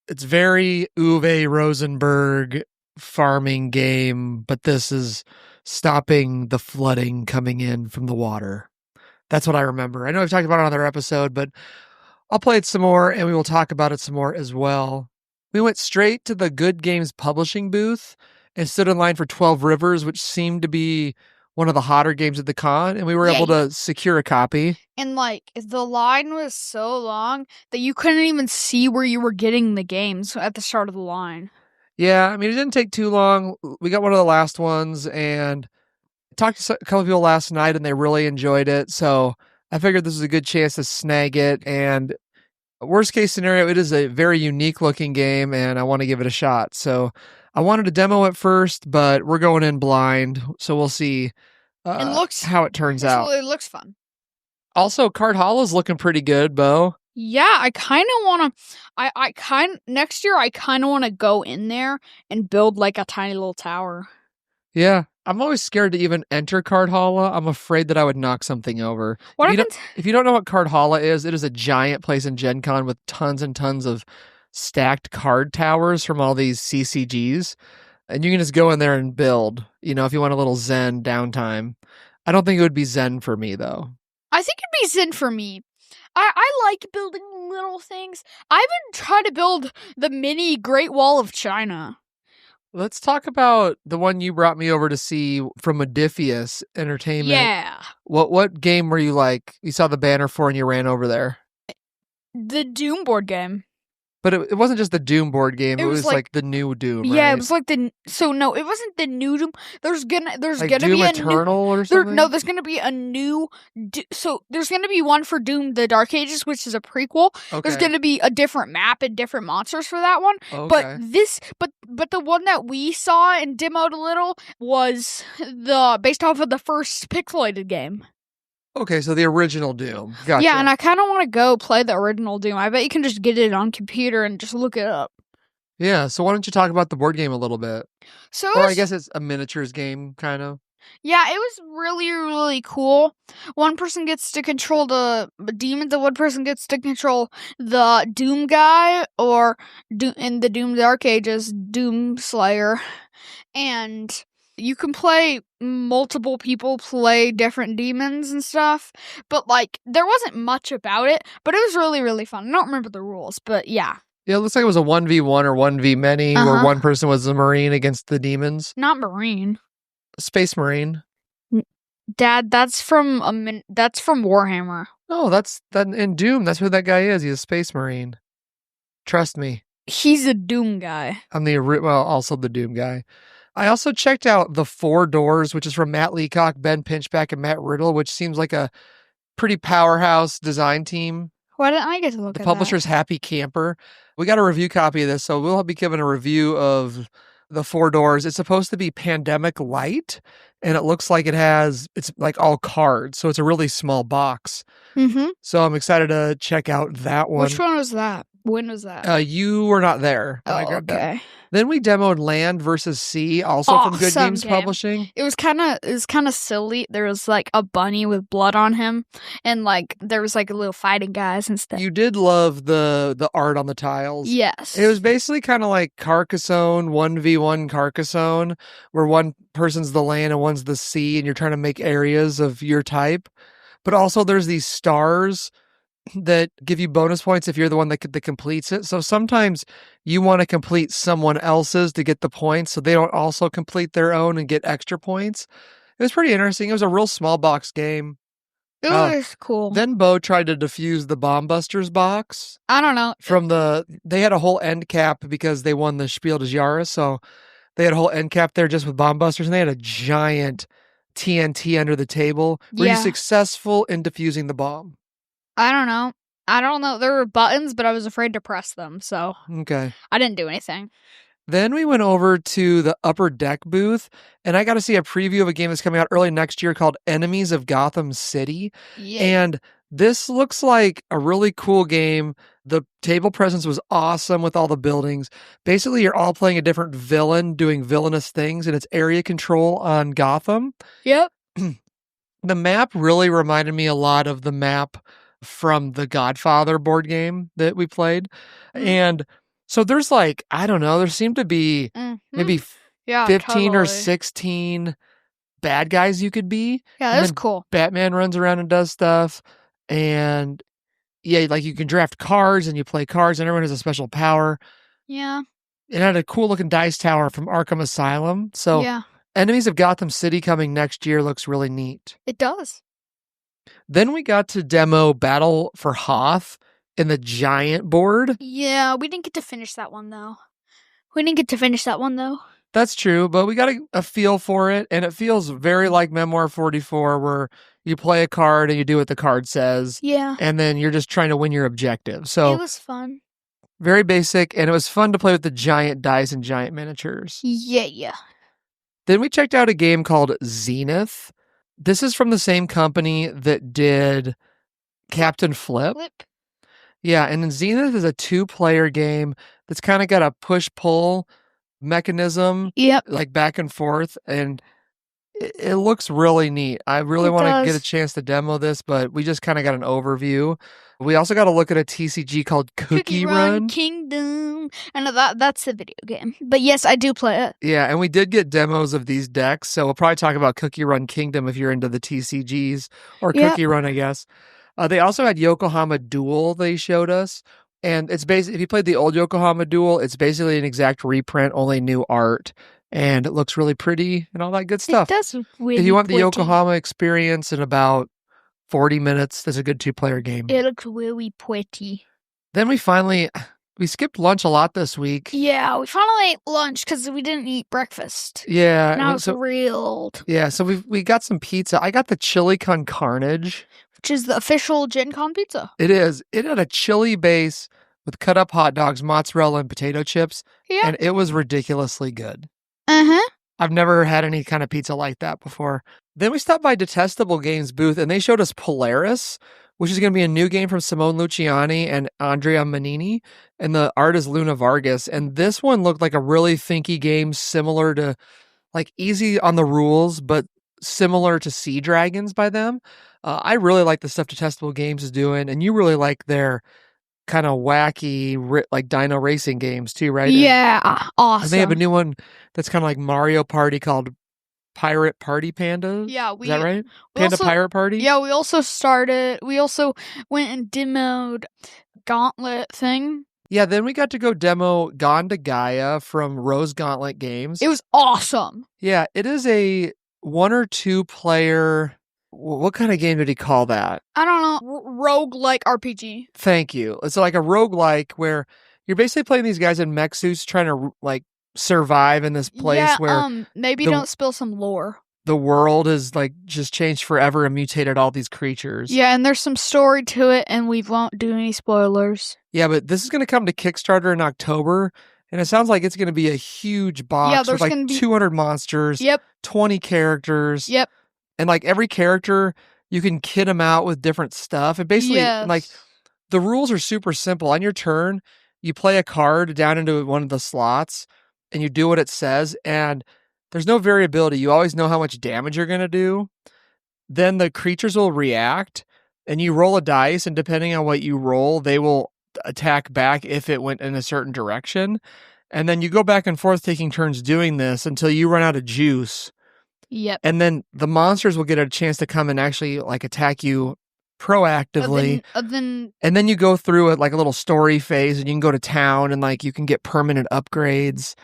it's very Uwe Rosenberg farming game, but this is stopping the flooding coming in from the water. That's what I remember. I know I've talked about it on another episode, but I'll play it some more, and we will talk about it some more as well. We went straight to the Good Games publishing booth and stood in line for 12 Rivers, which seemed to be one of the hotter games at the con, and we were able to secure a copy. And like the line was so long that you couldn't even see where you were getting the games at the start of the line. Yeah, I mean, it didn't take too long. We got one of the last ones, and talked to a couple people last night, and they really enjoyed it. So I figured this was a good chance to snag it. And worst case scenario, it is a very unique looking game, and I want to give it a shot. So I wanted to demo it first, but we're going in blind, so we'll see how it turns out. It looks fun. Also, Card Hall is looking pretty good, Beau. Yeah, I kind of want to. Next year, I kind of want to go in there and build like a tiny little tower. Yeah, I'm always scared to even enter Cardhalla. I'm afraid that I would knock something over. If you don't know what Cardhalla is, it is a giant place in GenCon with tons and tons of stacked card towers from all these CCGs. And you can just go in there and build, if you want a little zen downtime. I don't think it would be zen for me, though. I think it'd be zen for me. I like building little things. I even tried to build the mini Great Wall of China. Let's talk about the one you brought me over to see from Modiphius Entertainment. Yeah. What game were you like? You saw the banner for and you ran over there? The Doom board game. But it wasn't just the Doom board game. It was like the new Doom, right? Yeah, it was like it wasn't the new Doom. There's gonna Doom be Eternal or something? there's gonna be a new. So there's gonna be one for Doom: The Dark Ages, which is a prequel. Okay. There's gonna be a different map and different monsters for that one. Okay. But the one that we saw and demoed a little was based off of the first pixelated game. Okay, so the original Doom. Gotcha. Yeah, and I kind of want to go play the original Doom. I bet you can just get it on computer and just look it up. Yeah, so why don't you talk about the board game a little bit? I guess it's a miniatures game, kind of. Yeah, it was really, really cool. One person gets to control the demons, and one person gets to control the Doom guy, or in the Doom Dark Ages, Doom Slayer. And you can play multiple people play different demons and stuff, but there wasn't much about it, but it was really, really fun. I don't remember the rules, but yeah. Yeah, it looks like it was a 1v1 or 1v-many, where one person was a Marine against the demons. Not Marine. Space Marine. Dad, that's from Warhammer. No, that's in Doom. That's who that guy is. He's a Space Marine. Trust me. He's a Doom guy. I'm also the Doom guy. I also checked out The Four Doors, which is from Matt Leacock, Ben Pinchback, and Matt Riddle, which seems like a pretty powerhouse design team. Why didn't I get to look at that? The publisher's Happy Camper. We got a review copy of this, so we'll be giving a review of The Four Doors. It's supposed to be Pandemic Light, and it looks like it's like all cards, so it's a really small box. Mm-hmm. So I'm excited to check out that one. Which one was that? When was that? You were not there. Oh, okay. That. Then we demoed Land vs. Sea, also from Good Games Publishing. It was kind of silly. There was a bunny with blood on him, and there was a little fighting guys and stuff. You did love the art on the tiles. Yes. It was basically kind of like Carcassonne, 1v1 Carcassonne, where one person's the land and one's the sea, and you're trying to make areas of your type. But also there's these stars that give you bonus points if you're the one that completes it. So sometimes you want to complete someone else's to get the points, so they don't also complete their own and get extra points. It was pretty interesting. It was a real small box game. It was cool. Then Beau tried to defuse the Bomb Busters box. I don't know. They had a whole end cap because they won the Spiel des Jahres, so they had a whole end cap there just with Bomb Busters, and they had a giant TNT under the table. Were you successful in defusing the bomb? I don't know. There were buttons, but I was afraid to press them, so okay. I didn't do anything. Then we went over to the Upper Deck booth, and I got to see a preview of a game that's coming out early next year called Enemies of Gotham City. Yeah. And this looks like a really cool game. The table presence was awesome with all the buildings. Basically, you're all playing a different villain doing villainous things, and it's area control on Gotham. Yep. The map really reminded me a lot of the map from the Godfather board game that we played. And so there's I don't know, there seemed to be maybe 15 or 16 bad guys you could be. Yeah, that was cool. Batman runs around and does stuff. And Yeah, like you can draft cards and you play cards and everyone has a special power. Yeah. It had a cool looking dice tower from Arkham Asylum. So Yeah. Enemies of Gotham City coming next year looks really neat. It does. Then we got to demo Battle for Hoth in the giant board. Yeah, we didn't get to finish that one though. That's true, but we got a feel for it, and it feels very like Memoir 44, where you play a card and you do what the card says. Yeah. And then you're just trying to win your objective. So it was fun. Very basic, and it was fun to play with the giant dice and giant miniatures. Yeah. Then we checked out a game called Zenith. This is from the same company that did Captain Flip. Yeah, and then Zenith is a 2-player game that's kind of got a push-pull mechanism. Yep. Like back and forth, and it looks really neat. I really want to get a chance to demo this, but we just kind of got an overview. We also got to look at a TCG called Cookie Run Kingdom. I know that's a video game, but yes, I do play it. Yeah, and we did get demos of these decks, so we'll probably talk about Cookie Run Kingdom if you're into the TCGs, or Cookie Run, I guess. They also had Yokohama Duel they showed us, and it's basically, if you played the old Yokohama Duel, it's basically an exact reprint, only new art, and it looks really pretty and all that good stuff. It does really If you want the pretty. Yokohama experience in about 40 minutes, that's a good 2-player game. It looks really pretty. Then we skipped lunch a lot this week. Yeah, we finally ate lunch because we didn't eat breakfast. Yeah. Now it's reeled. Yeah, so we got some pizza. I got the Chili Con Carnage, which is the official GenCon pizza. It is. It had a chili base with cut up hot dogs, mozzarella, and potato chips. Yeah. And it was ridiculously good. Uh-huh. I've never had any kind of pizza like that before. Then we stopped by Detestable Games booth, and they showed us Polaris, which is going to be a new game from Simone Luciani and Andrea Manini, and the art is Luna Vargas. And this one looked like a really thinky game, similar to, like, easy on the rules, but similar to Sea Dragons by them. I really like the stuff Detestable Games is doing, and you really like their kind of wacky, like Dino Racing games too, right? Yeah, awesome. And they have a new one that's kind of like Mario Party called Pirate Party Pandas. Yeah, is that right? Panda Pirate Party. Yeah, we also went and demoed Gauntlet thing. Yeah, then we got to go demo Gone to Gaia from Rose Gauntlet Games. It was awesome. Yeah, it is a 1 or 2 player. What kind of game did he call that? I don't know. Roguelike RPG. Thank you. It's like a roguelike where you're basically playing these guys in mech suits trying to like survive in this place where maybe don't spill some lore. The world is like just changed forever and mutated all these creatures. Yeah, and there's some story to it, and we won't do any spoilers. Yeah, but this is going to come to Kickstarter in October, and it sounds like it's going to be a huge box with like 200 monsters, 20 characters. Yep. And like every character, you can kit them out with different stuff. And basically, like the rules are super simple. On your turn, you play a card down into one of the slots and you do what it says. And there's no variability. You always know how much damage you're going to do. Then the creatures will react and you roll a dice. And depending on what you roll, they will attack back if it went in a certain direction. And then you go back and forth taking turns doing this until you run out of juice. Yep. And then the monsters will get a chance to come and actually like attack you proactively. And then you go through it like a little story phase and you can go to town and like you can get permanent upgrades.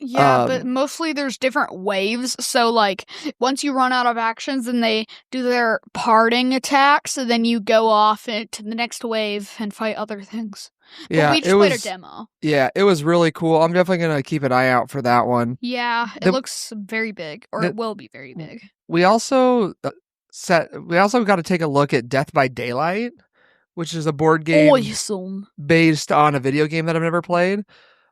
Yeah, but mostly there's different waves. So like once you run out of actions and they do their parting attacks, and then you go off into the next wave and fight other things. Yeah, but we just played a demo. Yeah, it was really cool. I'm definitely going to keep an eye out for that one. Yeah, it looks very big, or it will be very big. We also got to take a look at Death by Daylight, which is a board game based on a video game that I've never played.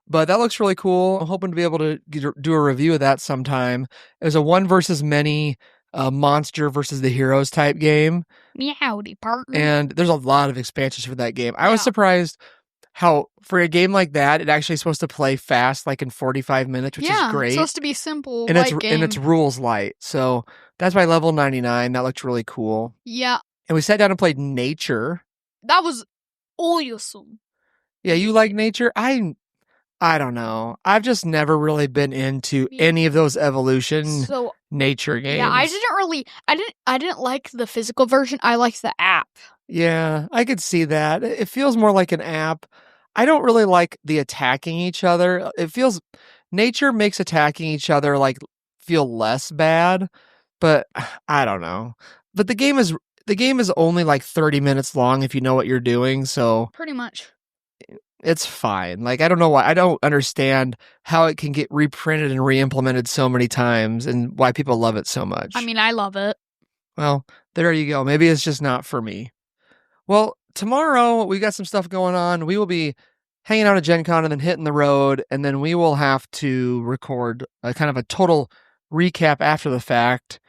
But that looks really cool. I'm hoping to be able to do a review of that sometime. It was a 1 versus many monster versus the heroes type game. Meowdy partner. And there's a lot of expansions for that game. I was surprised how for a game like that, it actually is supposed to play fast, like in 45 minutes, which is great. It's supposed to be simple, and it's rules light. So that's by level 99. That looked really cool. Yeah. And we sat down and played Nature. That was awesome. Yeah, you like Nature? I don't know. I've just never really been into any of those evolution nature games. Yeah, I didn't like the physical version. I liked the app. Yeah, I could see that. It feels more like an app. I don't really like the attacking each other. It feels nature makes attacking each other like feel less bad, but I don't know. But the game is only like 30 minutes long if you know what you're doing, so Pretty much. it's fine. Like I don't know why I don't understand how it can get reprinted and re-implemented so many times and why people love it so much. I mean, I love it. Well, there you go. Maybe it's just not for me. Well, tomorrow we got some stuff going on. We will be hanging out at Gen Con and then hitting the road, and then we will have to record a kind of a total recap after the fact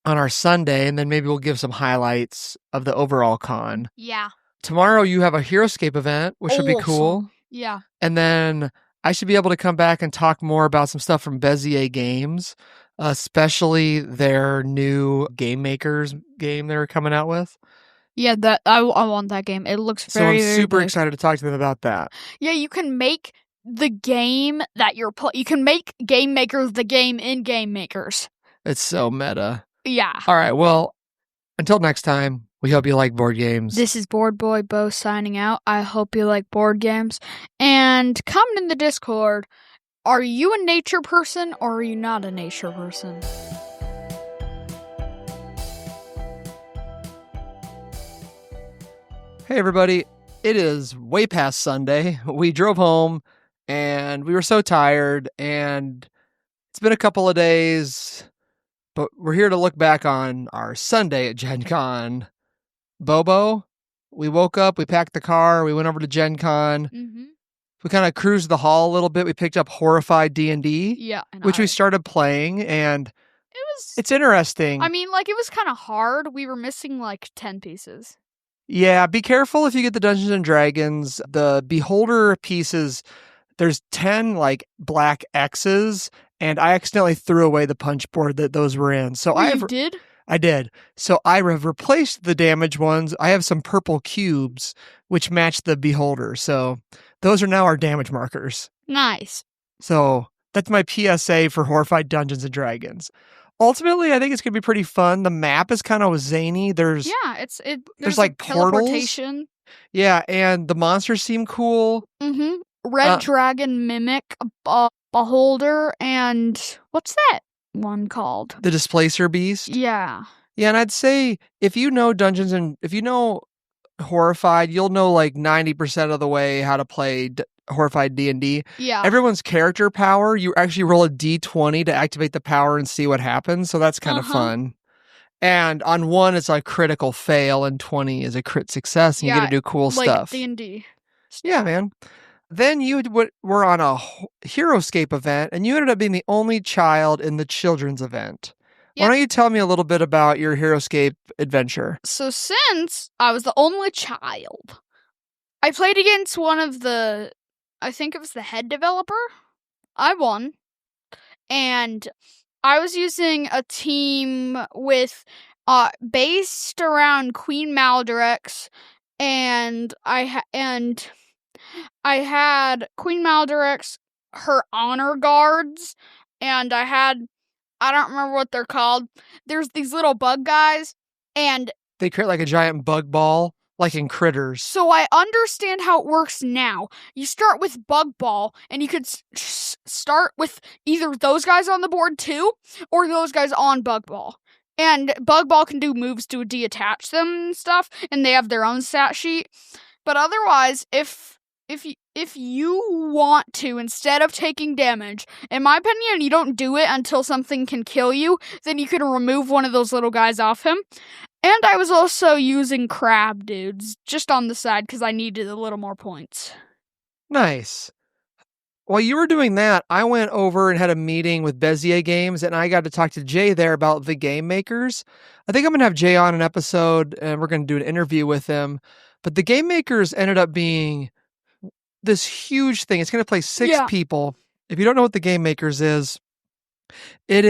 on our Sunday, and then maybe we'll give some highlights of the overall con. Yeah. Tomorrow you have a Heroescape event, which should be cool. Awesome. Yeah. And then I should be able to come back and talk more about some stuff from Bezier Games, especially their new Game Makers game they're coming out with. Yeah, that I want that game. It looks very, So I'm super very big. excited to talk to them about that. Yeah, you can make the game that you're you can make Game Makers the game in Game Makers. It's so meta. Yeah. All right, well, until next time, we hope you like board games. This is Board Boy Beau signing out. I hope you like board games. And comment in the Discord, are you a nature person or are you not a nature person? Hey, everybody. It is way past Sunday. We drove home and we were so tired, and it's been a couple of days, but we're here to look back on our Sunday at Gen Con. Bobo, we woke up, we packed the car, we went over to Gen Con. Mm-hmm. We kind of cruised the hall a little bit. We picked up Horrified D&D, Yeah, which we started playing, and it's interesting. I mean, like, it was kind of hard. We were missing like 10 pieces. Yeah, be careful if you get the Dungeons and Dragons. The Beholder pieces, there's 10 like black X's, and I accidentally threw away the punch board that those were in. So You did? I did. So I have replaced the damaged ones. I have some purple cubes which match the Beholder. So those are now our damage markers. Nice. So that's my PSA for Horrified Dungeons and Dragons. Ultimately, I think it's going to be pretty fun. The map is kind of zany. There's there's like teleportation. Yeah, and the monsters seem cool. Mm-hmm. Red Dragon Mimic, Beholder, and what's that one called? The Displacer Beast. Yeah. Yeah, and I'd say if you know Dungeons and if you know Horrified, you'll know like 90% of the way how to play Horrified D&D. Yeah. Everyone's character power, you actually roll a d20 to activate the power and see what happens, so that's kind of fun. And on 1 it's like critical fail, and 20 is a crit success, and you get to do cool stuff. Like D&D. Yeah, man. Then you were on a Heroescape event, and you ended up being the only child in the children's event. Yep. Why don't you tell me a little bit about your Heroescape adventure? So since I was the only child, I played against one of the, I think it was the head developer. I won. And I was using a team with, based around Queen Maldirex, and I had Queen Maldirex, her honor guards, and I don't remember what they're called. There's these little bug guys, and they create like a giant bug ball, like in Critters. So I understand how it works now. You start with Bug Ball, and you could start with either those guys on the board too, or those guys on Bug Ball. And Bug Ball can do moves to detach them and stuff, and they have their own stat sheet. But otherwise, if you want to, instead of taking damage, in my opinion, you don't do it until something can kill you, then you can remove one of those little guys off him. And I was also using crab dudes just on the side because I needed a little more points. Nice. While you were doing that, I went over and had a meeting with Bezier Games, and I got to talk to Jay there about the game makers. I think I'm going to have Jay on an episode, and we're going to do an interview with him. But the game makers ended up being this huge thing. It's going to play 6 people. If you don't know what the game makers is, it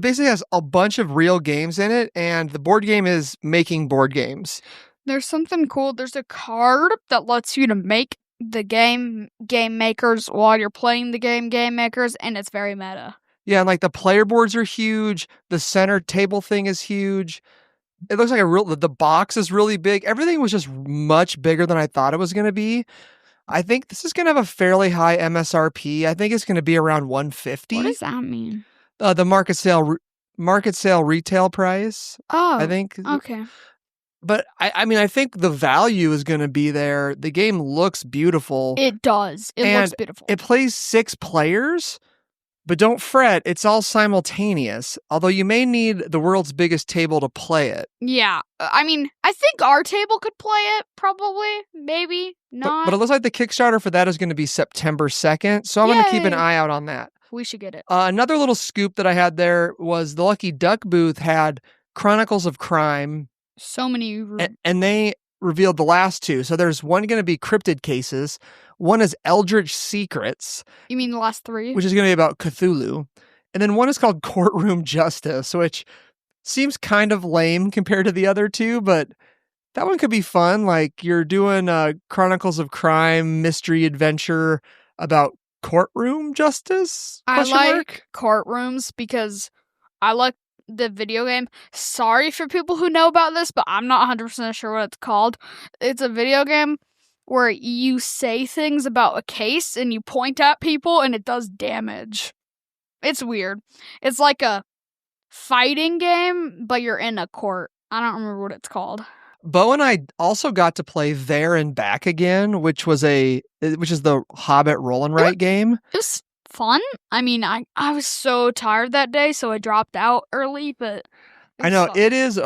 basically has a bunch of real games in it, and the board game is making board games. There's something cool. There's a card that lets you to make the game makers while you're playing the game makers, and it's very meta. Yeah, and like the player boards are huge. The center table thing is huge. It looks like the box is really big. Everything was just much bigger than I thought it was going to be. I think this is going to have a fairly high MSRP. I think it's going to be around 150. What does that mean? The market sale retail price. Oh, I think. Okay. But I mean, I think the value is going to be there. The game looks beautiful. It does. It looks beautiful. It plays 6 players, but don't fret. It's all simultaneous. Although you may need the world's biggest table to play it. Yeah. I mean, I think our table could play it, probably. Maybe. Not. But it looks like the Kickstarter for that is going to be September 2nd. So I'm going to keep an eye out on that. We should get it. Another little scoop that I had there was the Lucky Duck booth had Chronicles of Crime. So many. And they revealed the last 2. So there's one going to be Cryptid Cases. One is Eldritch Secrets. You mean the last 3? Which is going to be about Cthulhu. And then one is called Courtroom Justice, which seems kind of lame compared to the other 2, but that one could be fun. Like you're doing Chronicles of Crime, mystery adventure about courtroom justice? I like courtrooms because I like the video game. Sorry for people who know about this, but I'm not 100% sure what it's called. It's a video game where you say things about a case and you point at people and it does damage. It's weird. It's like a fighting game, but you're in a court. I don't remember what it's called. Beau and I also got to play There and Back Again, which is the Hobbit roll and write game. It was fun. I mean, I was so tired that day, so I dropped out early, but I know it is.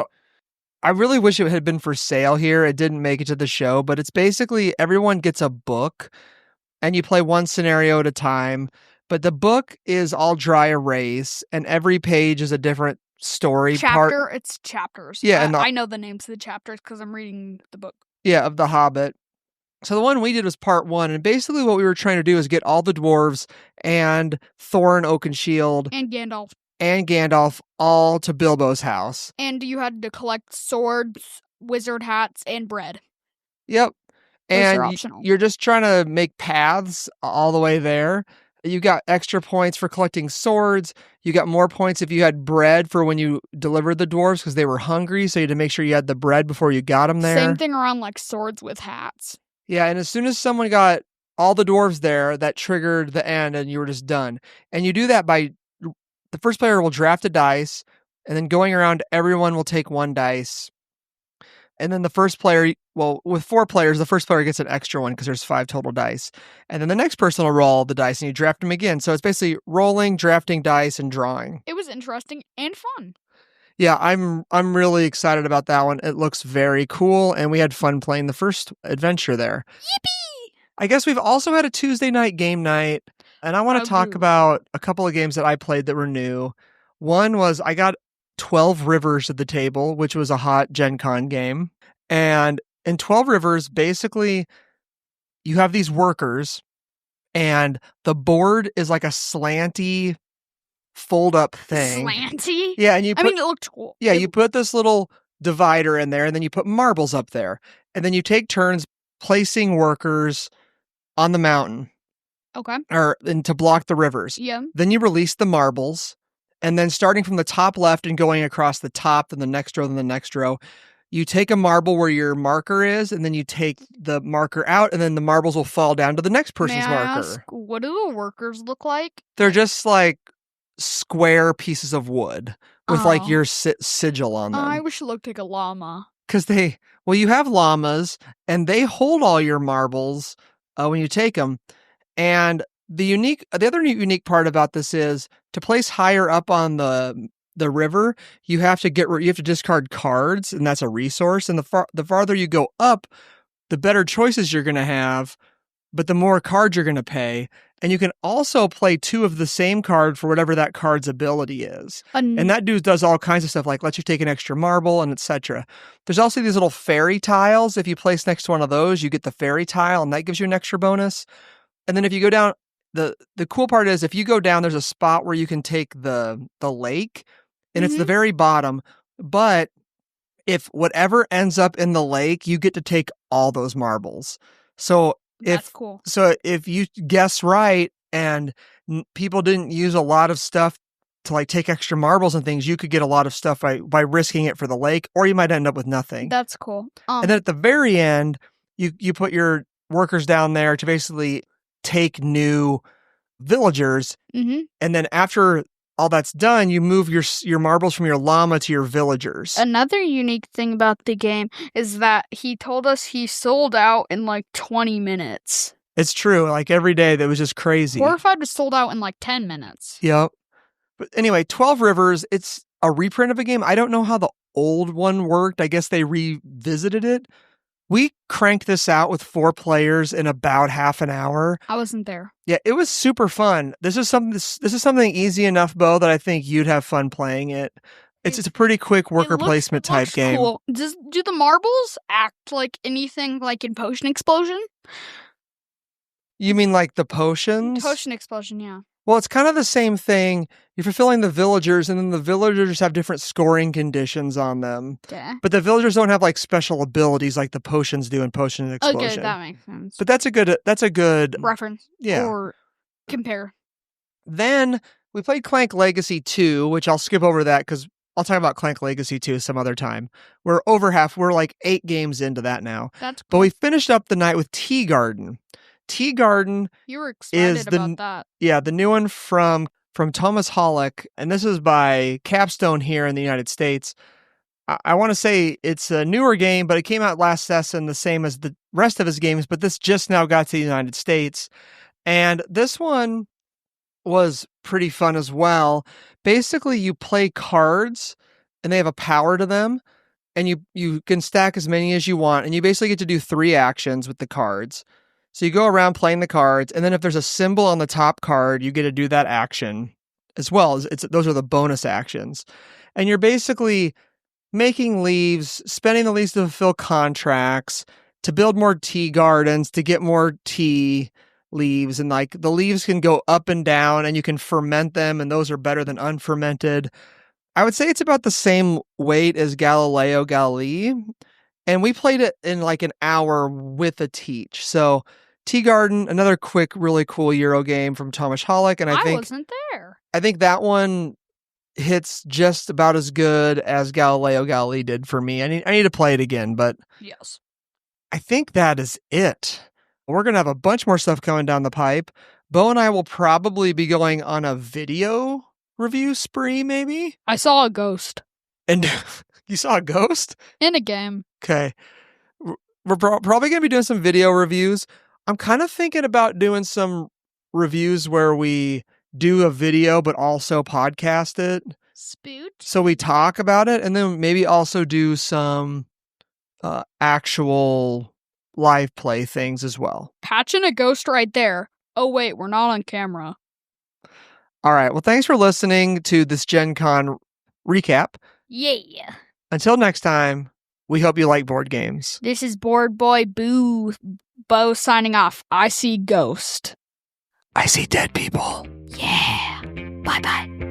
I really wish it had been for sale here. It didn't make it to the show, but it's basically everyone gets a book and you play one scenario at a time. But the book is all dry erase and every page is a different story. It's chapters. Yeah. And I know the names of the chapters because I'm reading the book. Yeah, of The Hobbit. So the one we did was part 1. And basically what we were trying to do is get all the dwarves and Thorin Oakenshield and Gandalf all to Bilbo's house. And you had to collect swords, wizard hats, and bread. Yep. Those are optional. You're just trying to make paths all the way there. You got extra points for collecting swords. You got more points if you had bread for when you delivered the dwarves because they were hungry. So you had to make sure you had the bread before you got them there. Same thing around like swords with hats. Yeah. And as soon as someone got all the dwarves there, that triggered the end and you were just done. And you do that by the first player will draft a dice and then going around, everyone will take 1 dice. And then the first player, with 4 players, the first player gets an extra one because there's 5 total dice. And then the next person will roll the dice and you draft them again. So it's basically rolling, drafting dice, and drawing. It was interesting and fun. Yeah, I'm really excited about that one. It looks very cool, and we had fun playing the first adventure there. Yippee! I guess we've also had a Tuesday night game night, and I want to talk about a couple of games that I played that were new. One was I got 12 Rivers at the table, which was a hot GenCon game. And in 12 Rivers, basically, you have these workers, and the board is like a slanty, fold-up thing. Slanty? Yeah, and it looked cool. Yeah, you put this little divider in there, and then you put marbles up there. And then you take turns placing workers on the mountain. Okay. And to block the rivers. Yeah. Then you release the marbles. And then starting from the top left and going across the top, then the next row, then the next row, you take a marble where your marker is, and then you take the marker out, and then the marbles will fall down to the next person's marker. What do the workers look like? They're just like square pieces of wood with like your sigil on them. I wish it looked like a llama. Because you have llamas, and they hold all your marbles when you take them. And the other unique part about this is to place higher up on the river, you have to discard cards, and that's a resource. And the farther you go up, the better choices you're going to have, but the more cards you're going to pay. And you can also play 2 of the same card for whatever that card's ability is. And that dude does all kinds of stuff, like lets you take an extra marble and etc. There's also these little fairy tiles. If you place next to one of those, you get the fairy tile, and that gives you an extra bonus. And then if you go down, the cool part is if you go down, there's a spot where you can take the lake, and it's the very bottom. But if whatever ends up in the lake, you get to take all those marbles. So that's cool. So if you guess right and people didn't use a lot of stuff to like take extra marbles and things, you could get a lot of stuff by risking it for the lake, or you might end up with nothing. That's cool. And then at the very end, you put your workers down there to basically take new villagers. Mm-hmm. And then after all that's done, you move your marbles from your llama to your villagers. Another unique thing about the game is that he told us he sold out in like 20 minutes. It's true. Like every day, that was just crazy. Horrified was sold out in like 10 minutes. Yep. But anyway, 12 Rivers, it's a reprint of a game. I don't know how the old one worked. I guess they revisited it. We cranked this out with 4 players in about half an hour. I wasn't there. Yeah, it was super fun. This is something easy enough, Beau, that I think you'd have fun playing it. It's a pretty quick worker placement type game. Cool. Do the marbles act like anything like in Potion Explosion? You mean like the potions? Potion Explosion, yeah. Well, it's kind of the same thing. You're fulfilling the villagers, and then the villagers have different scoring conditions on them. Okay. But the villagers don't have like special abilities like the potions do in Potion Explosion. Okay, that makes sense. But that's a good reference. Yeah. Or compare. Then we played Clank Legacy 2, which I'll skip over that because I'll talk about Clank Legacy 2 some other time. We're like 8 games into that now. That's cool. But we finished up the night with Tea Garden. Tea Garden You were excited about that. Yeah, the new one from Thomas Hollick, and this is by Capstone here in the United States. I want to say it's a newer game, but it came out last session the same as the rest of his games, but this just now got to the United States. And this one was pretty fun as well. Basically, you play cards, and they have a power to them, and you can stack as many as you want, and you basically get to do 3 actions with the cards. So you go around playing the cards, and then if there's a symbol on the top card, you get to do that action as well. Those are the bonus actions. And you're basically making leaves, spending the leaves to fulfill contracts, to build more tea gardens, to get more tea leaves. And like the leaves can go up and down, and you can ferment them, and those are better than unfermented. I would say it's about the same weight as Galileo Galilei. And we played it in like an hour with a teach. So Tea Garden, another quick, really cool Euro game from Thomas Hollick. And I wasn't there. I think that one hits just about as good as Galileo Galilei did for me. I need to play it again, but yes, I think that is it. We're going to have a bunch more stuff coming down the pipe. Beau and I will probably be going on a video review spree, maybe? I saw a ghost. And you saw a ghost? In a game. Okay. We're probably going to be doing some video reviews. I'm kind of thinking about doing some reviews where we do a video, but also podcast it. Spoot. So we talk about it, and then maybe also do some actual live play things as well. Catching a ghost right there. Oh, wait, we're not on camera. All right. Well, thanks for listening to this GenCon recap. Yeah. Until next time, we hope you like board games. This is Board Boy Beau signing off. I see ghost. I see dead people. Yeah. Bye-bye.